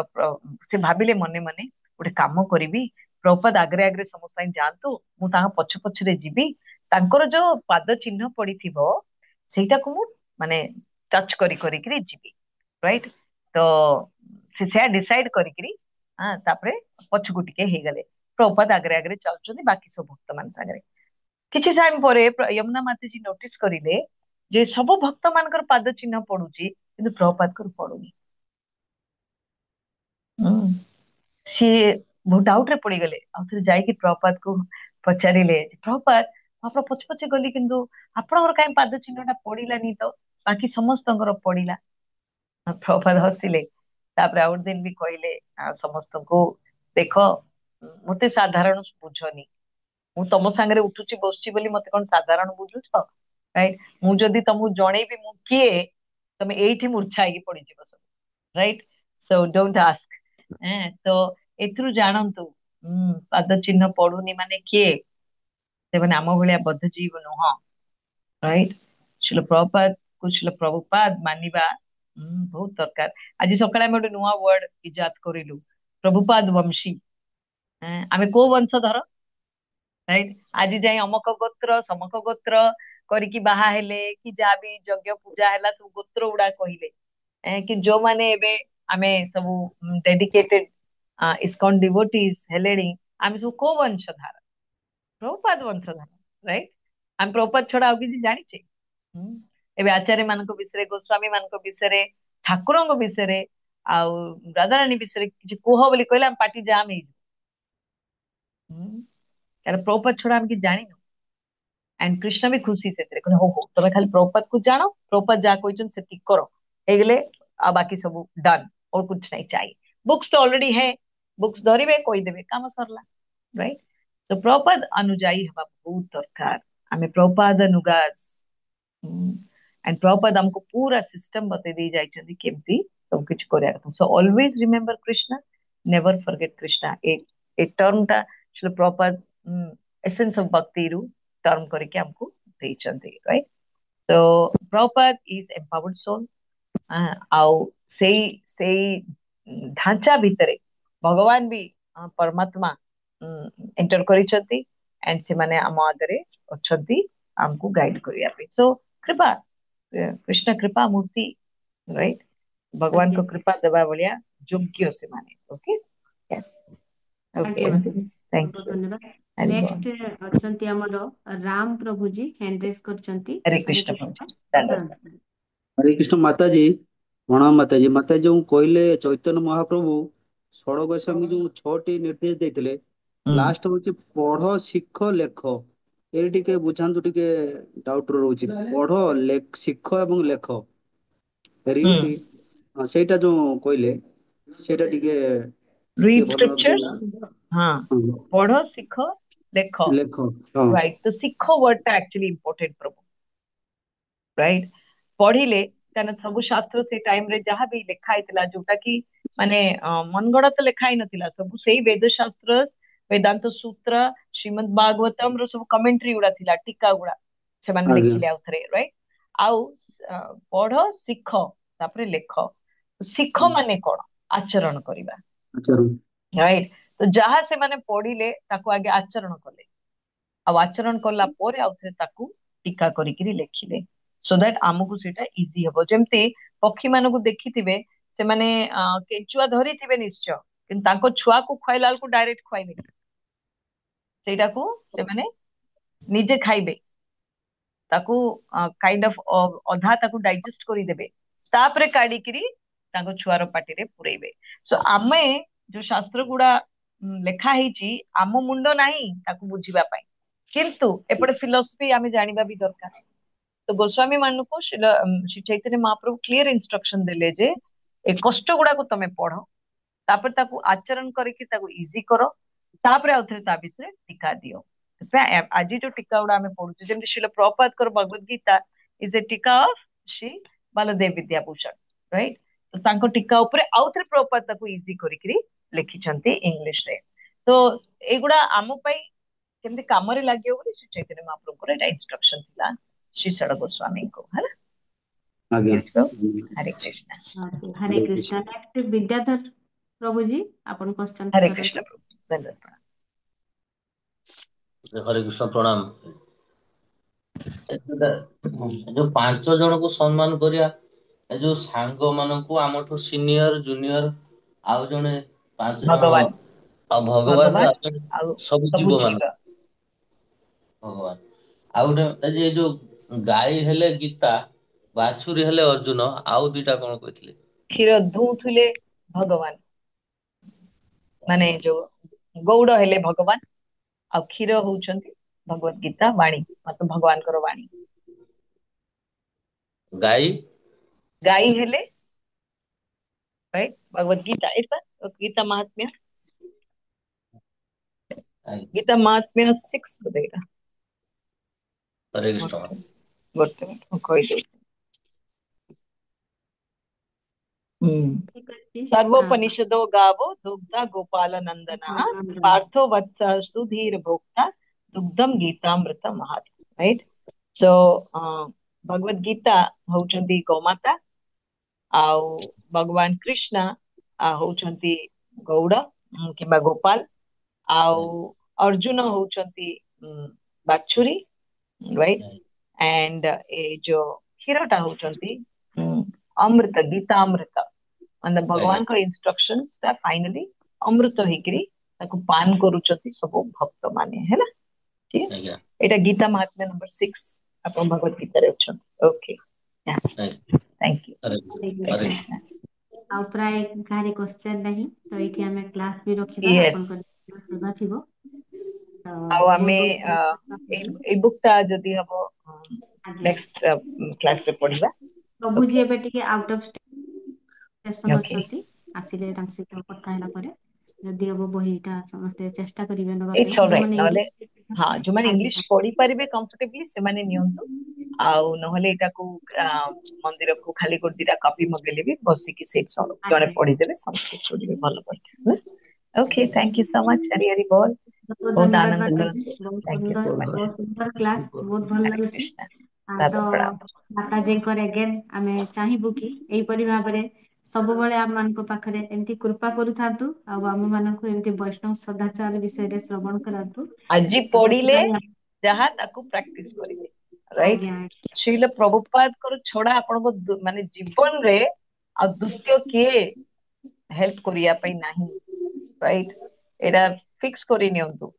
ସେ ଭାବିଲେ ମନେ ମନେ ଗୋଟେ କାମ କରିବି, ପ୍ରଭୁପାଦ ଆଗରେ ଆଗରେ ସମସ୍ତେ ଯାଆନ୍ତୁ, ମୁଁ ତାଙ୍କ ପଛ ପଛରେ ଯିବି, ତାଙ୍କର ଯୋଉ ପାଦ ଚିହ୍ନ ପଡିଥିବ ସେଇଟାକୁ ମୁଁ ମାନେ ଟଚ୍ କରିକିରି ଯିବି, ରାଇଟ୍? ତ ସେ ସେୟା ଡିସାଇଡ କରିକିରି ତାପରେ ପଛକୁ ଟିକେ ହେଇଗଲେ। ପ୍ରଭୁପାଦ ଆଗରେ ଆଗରେ ଚାଲୁଛନ୍ତି ବାକି ସବୁ ଭକ୍ତ ମାନ ସାଙ୍ଗରେ। କିଛି ଟାଇମ ପରେ ୟମୁନା ମାତାଜୀ ନୋଟିସ କରିଲେ ଯେ ସବୁ ଭକ୍ତ ମାନଙ୍କର ପାଦ ଚିହ୍ନ ପଡୁଛି କିନ୍ତୁ ପ୍ରଭୁପାଦଙ୍କର ପଡୁନି। ସିଏ ବହୁତ ଡାଉଟ ରେ ପଡିଗଲେ। ଆଉ ଥରେ ଯାଇକି ପ୍ରଭୁପାଦକୁ ପଚାରିଲେ, ପ୍ରଭୁପାଦ ଆପଣ ପଛେ ପଛେ ଗଲି କିନ୍ତୁ ଆପଣଙ୍କର କାହିଁ ପାଦ ଚିହ୍ନଟା ପଡିଲାନି ତ, ବାକି ସମସ୍ତଙ୍କର ପଡିଲା। ପ୍ରଭୁପାଦ ହସିଲେ। ତାପରେ ଆଉ ଗୋଟେ ଦିନ ବି କହିଲେ ସମସ୍ତଙ୍କୁ, ଦେଖ ମତେ ସାଧାରଣ ବୁଝନି, ମୁଁ ତମ ସାଙ୍ଗରେ ଉଠୁଛି ବସୁଛି ବୋଲି ମତେ କଣ ସାଧାରଣ ବୁଝୁଛ? ରାଇଟ୍? ମୁଁ ଯଦି ତମକୁ ଜଣେଇବି ମୁଁ କିଏ, ତମେ ଏଇଠି ମୂର୍ଚ୍ଛା ହେଇକି ପଡିଯିବ ସବୁ। ରାଇଟ୍? So don't ask. ତ ଏଥିରୁ ଜାଣନ୍ତୁ ପାଦ ଚିହ୍ନ ପଡୁନି ମାନେ କିଏ? ସେମାନେ ଆମ ଭଳିଆ ବଦ୍ଧଜୀବ ନୁହଁ। ରାଇଟ୍? ଶିଲ ପ୍ରଭୁପାଦ କୁ ଶିଲ ପ୍ରଭୁପାଦ ମାନିବା ବହୁତ ଦରକାର। ଆଜି ସକାଳେ ଆମେ ଗୋଟେ ନୂଆ ୱାର୍ଡ ଇଜାତ କରିଲୁ, ପ୍ରଭୁପାଦ ବଂଶୀ। ଆମେ କୋଉ ବଂଶଧର? ରାଇଟ୍? ଆଜି ଯାଇ ଅମକ ଗୋତ୍ର ସମକ ଗୋତ୍ର କରିକି ବାହା ହେଲେ କି ଯାହା ବି ଯଜ୍ଞ ପୂଜା ହେଲା ସବୁ ଗୋତ୍ର ଗୁଡା କହିଲେ, କି ଯୋଉମାନେ ଏବେ ଆମେ ସବୁ ଡେଡିକେଟେଡ ଇସ୍କନ ଡିଭୋଟିସ୍ ହେଲେଣି, ଆମେ ସବୁ କୋଉ ବଂଶଧାର? ପ୍ରଭୁପାଦ ବଂଶଧାର। ରାଇଟ୍? ଆମେ ପ୍ରଭୁପାଦ ଛଡା ଆଉ କିଛି ଜାଣିଛେ? ଏବେ ଆଚାର୍ଯ୍ୟ ମାନଙ୍କ ବିଷୟରେ, ଗୋସ୍ୱାମୀ ମାନଙ୍କ ବିଷୟରେ, ଠାକୁରଙ୍କ ବିଷୟରେ ଆଉ ରାଧାରାଣୀ ବିଷୟରେ କିଛି କୁହ ବୋଲି କହିଲେ ଆମ ପାଟି ଜାମ ହେଇଯିବ। କାରଣ ପ୍ରଭୁପାଦ ଛଡା ଆମେ କିଛି ଜାଣିନୁ। एंड कृष्ण भी खुशी से कहले हो तमे खाली प्रभुपाद को जानो, प्रभुपाद जा कहते सेतिक करो, हेगले आ बाकी सब डन, और कुछ नहीं चाहिए। बुक्स तो ऑलरेडी है, बुक्स धरिबे कोई देबे, काम सरला। राइट? तो प्रभुपाद अनुजाई हवा बहुत दरकार। आमे प्रभुपाद अनुगास एंड प्रभुपाद हमको पूरा सिस्टम बते दी जाइछन्ती केमती सब कुछ करिया କଥା। So always remember Krishna, never forget Krishna. A term टा श्री प्रभुपाद एसेंस ऑफ भक्ति रु टर्म करके हमको देइछन्ती। राइट? तो प्रभुपाद इज एम्पावर्ड सोल। आउ सेई सेई ढांचा भितरे भगवान भी परमात्मा एंटर करिछन्ती एंड से माने हम आगरे अछन्ती हमको गाइड करिया पे। सो कृपा, कृष्ण कृपा मूर्ति। राइट? भगवान को कृपा देवा भलिया योग्य से माने। Okay? Yes. Okay, thank you. धन्यवाद। नेक्स्ट अछंती हमर राम प्रभु जी हैंड रेज करछंती। हरे कृष्ण प्रभु। धन्यवाद। हरे कृष्ण माताजी, प्रणाम माताजी। माताजी जो कहले चैतन्य महाप्रभु षोड़ गोस्वामी जो 6टी निर्देश देते, लास्ट हूँ पढ़ शिख लेख, ये टिके बुझातु, टिके डाउट रोचे। पढ़ शिख एवं लेख रीड, सेटा जो कहले सेटा टिके रीड स्क्रिप्चर्स, हाँ, पढ़ो सीखो देखो। लेख, राइट? तो सीखो वर्ड टा एक्चुअली इंपोर्टेंट प्रभु। राइट? पढ़िले काना सब शास्त्र से टाइम रे जहाँ भी लिखा हैतिला, जोटा कि माने मनगढ़ तो लिखा ही नथिला, सब सेही वेद शास्त्र, वेदांत सूत्र, श्रीमद् भागवतम रो सब कमेंट्री गुड़ा थिला, टीका गुड़ा से माने लिखिले आउथरे। राइट? आउ पढ़ो सीखो तापरे लेखो। सीख माने कोन? आचरण करिबा। राइट? तो जहाँ से माने पढ़िले ताको आगे आचरण कले, आ आचरण कला पोरे आउथरे ताको टीका करिकिरी लेखिले, सो दैट आमको सेटा इजी हबो। जेमती पक्षी मानकु देखिथिबे, से माने केंचुआ धरिथिबे निश्चय, किंतु ताको छुआ को खुआइला को डायरेक्ट खुआइबे, सेटा को से माने निजे खाइबे, ताको काइंड ऑफ अधा ताको डाइजेस्ट करि देबे, तापरे काढिकिरी ताको छुआर पाटी रे पुरेइबे। सो आमे जो शास्त्र गुडा लेखा ହେଇଛି, ଆମ ମୁंड ନାହିଁ ताको बुझिबा पाई, किंतु एपटे फिलोसफी आमे जानिबा भी दरकार। तो गोस्वामी मानकु श्री चैतन्य महाप्रभु क्लियर इंस्ट्रक्शन देले जे ए कष्ट गुडा को तमे पढ़ो, तापर ताको आचरण करके ताको इजी करो, तापर आउथरे ता विषय टीका दियो। आज जो टीका गुडा आमे पढुछु, जेमति श्रील प्रभुपाद कर भगवत गीता इज ए टीका ऑफ श्री बलदेव विद्याभूषण। राइट? तो तांको टीका ऊपर आउथरे प्रभुपाद ताको इजी करिकरी लिखिछन्ती इंग्लिश रे। तो एगुडा आम पई केमति कामरे लागियो बोली श्री चैतन्य महाप्रभु को एटा इंस्ट्रक्शन थिला श्री षड़ गोस्वामी को। हला हरे कृष्ण। हरे कृष्ण। नेक्स्ट विद्याधर प्रभु जी, अपन क्वेश्चन। हरे कृष्ण प्रभु। धन्यवाद। हरे कृष्ण प्रणाम। ଯୋଉ 5 ଜଣଙ୍କୁ ସମ୍ମାନ କରିବା, ଏ ଯୋଉ ସାଙ୍ଗ ମାନଙ୍କୁ ଆମଠୁ ସିନିୟର ଜୁନିୟର, ଆଉ ଜଣେ 5 ଜଣ, ଭଗବାନ ଆଉ ଭଗବାନ, ଭଗବାନ ଆଉ ଜଣେ ଆଉ ସବୁ ସବୁ ଜୀବ ମାନଙ୍କୁ ଜୀବ। ଭଗବାନ। ଆଉ ଗୋଟେ ଏ ଯୋଉ ଗାଈ ହେଲେ ଗୀତା, ବାଛୁରୀ ହେଲେ ଅର୍ଜୁନ, ଆଉ ଦିଟା କଣ କହିଥିଲେ? କ୍ଷୀର ଦୁହୁଁଥିଲେ ଭଗବାନ, ମାନେ ଯୋଉ ଗୌଡ ହେଲେ ଭଗବାନ, ଆଉ କ୍ଷୀର ହଉଛନ୍ତି ଭଗବତ ଗୀତା ବାଣୀ, ଭଗବାନଙ୍କର ବାଣୀ। ଗାଈ ଗାଈ ହେଲେ ରାଇଟ୍ ଭଗବତ ଗୀତା, ଏଇଟା ଗୀତା ମହାତ୍ମ୍ୟ, ଗାଈ। ଗୀତା ମହାତ୍ମ୍ୟ 6 ବୋଧେ ଏଇଟା। ହରେ କୃଷ୍ଣ। ଗୋଟେ ଗୋଟେ ମିନିଟ୍ ମୁଁ କହିଦେଉଛି। ଠିକ ଅଛି। सर्वोपनिषदो गावो दुग्धा गोपाल नंदना पार्थो वत्स सुधीर भोक्ता दुग्धम गीतामृत महात्। राइट, सो भगवत गीता होउचंती गोमाता, ଆଉ ଭଗବାନ କୃଷ୍ଣ ହଉଛନ୍ତି ଗୌଡ କିମ୍ବା ଗୋପାଲ, ଆଉ ଅର୍ଜୁନ ହଉଛନ୍ତି ବାଛୁରୀ, ରାଇଟ୍, एंड ଏ ଯୋଉ କ୍ଷୀରଟା ହଉଛନ୍ତି ଅମୃତ, ଗୀତାମୃତ, ମାନେ ଆଜ୍ଞା ଭଗବାନଙ୍କ ଇନଷ୍ଟ୍ରକ୍ସନ୍ସ ଟା ଫାଇନାଲି ଅମୃତ ହେଇକିରି ତାକୁ ପାନ କରୁଛନ୍ତି ସବୁ ଭକ୍ତ ମାନେ, ହେଲା। ଠିକ, ଆଜ୍ଞା ଏଇଟା ଗୀତା ମହାତ୍ମ୍ୟ ନମ୍ବର 6 ଆପଣ ଭଗବତ ଗୀତାରେ ଅଛନ୍ତି। ଓକେ, ଆଜ୍ଞା। Thank you. ହରେ ହରେ କୃଷ୍ଣ ହରେ କୃଷ୍ଣ। କୃଷ୍ଣ। ଆଉ ପ୍ରାୟ କାହାରି କ୍ୱେଶ୍ଚନ ନାହିଁ, ତ ଏଇଠି ଆମେ କ୍ଲାସ ବି ରଖିବା, ୟେସ୍, ଆପଣଙ୍କର ସେବା ଥିବ। ତ ଆଉ ବହୁତ ଆମେ ବହୁତ ଏଇ ବୁକ୍ ଟା ଯଦି ହବ ଆଜ୍ଞା, ନେକ୍ସଟ କ୍ଲାସରେ ପଢିବା। ପ୍ରଭୁଜୀ ଓକେ ଏବେ ଟିକେ ଆଉଟ ଅଫ ଷ୍ଟେସନ ଓକେ, ଅଛନ୍ତି, ଆସିଲେ ତାଙ୍କ ସହିତ କଥା ହେଲା ପରେ ଯଦି ହବ ବହିଟା ସମସ୍ତେ ଚେଷ୍ଟା କରିବେ ନେବା ପାଇଁ, ଇଟ୍ସ ଅଲରାଇଟ୍। ଯୋଉମାନେ ନହେଲେ ଇଂଲିଶ। ହଁ, ଯୋଉମାନେ ଇଂଲିଶ ଆଜ୍ଞା ପଢିପାରିବେ କମ୍ଫର୍ଟେବଲି ସେମାନେ ନିଅନ୍ତୁ, ଆଉ ନହେଲେ ଏଇଟାକୁ ମନ୍ଦିରକୁ ଖାଲି ଗୋଟେ ଦିଟା କପି ମଗେଇଲେ ବି ବସିକି ସେଇଠି ଜଣେ ଆଜ୍ଞା ପଢିଦେବେ, ସମସ୍ତେ ଶୁଣିବେ, ଭଲ ପଢିବେ। Okay, thank you so much, Hari Hari ବୋଲ, ବହୁତ ବହୁତ ଧନ୍ୟବାଦ ଆନନ୍ଦ ମାତାଜୀ, କରନ୍ତୁ। ବହୁତ ଥ୍ୟାଙ୍କ ୟୁ ସୁନ୍ଦର ସୋ ମଚ୍, ବହୁତ ସୁନ୍ଦର କ୍ଲାସ, ବହୁତ ଭଲ ହରେ ଲାଗୁଛି। କୃଷ୍ଣ, ତ ବାବା ପ୍ରଣାମ। ମାତାଜୀଙ୍କର ଏଗେନ୍ ଆମେ ଚାହିଁବୁ କି ଏଇପରି ଭାବରେ ସବୁବେଳେ ଆମମାନଙ୍କ ପାଖରେ ଏମିତି କୃପା କରୁଥାନ୍ତୁ, ଆଉ ଆମମାନଙ୍କୁ ଏମିତି ବୈଷ୍ଣବ ସଦାଚାର ବିଷୟରେ ଶ୍ରବଣ କରାନ୍ତୁ। ଆଜି ତ ପଢିଲେ ସେଥିପାଇଁ ଯାହା ତାକୁ ପ୍ରାକ୍ଟିସ କରିବେ, ରାଇଟ୍। ଆଜ୍ଞା ଶ୍ରୀଲ ପ୍ରଭୁପାଦଙ୍କର ଛଡା ଆପଣଙ୍କ ମାନେ ଜୀବନରେ ଆଉ ଦ୍ୱିତୀୟ କିଏ ହେଲ୍ପ କରିବା ପାଇଁ ନାହିଁ, ରାଇଟ୍, ଏଇଟା ଫିକ୍ସ କରି ନିଅନ୍ତୁ।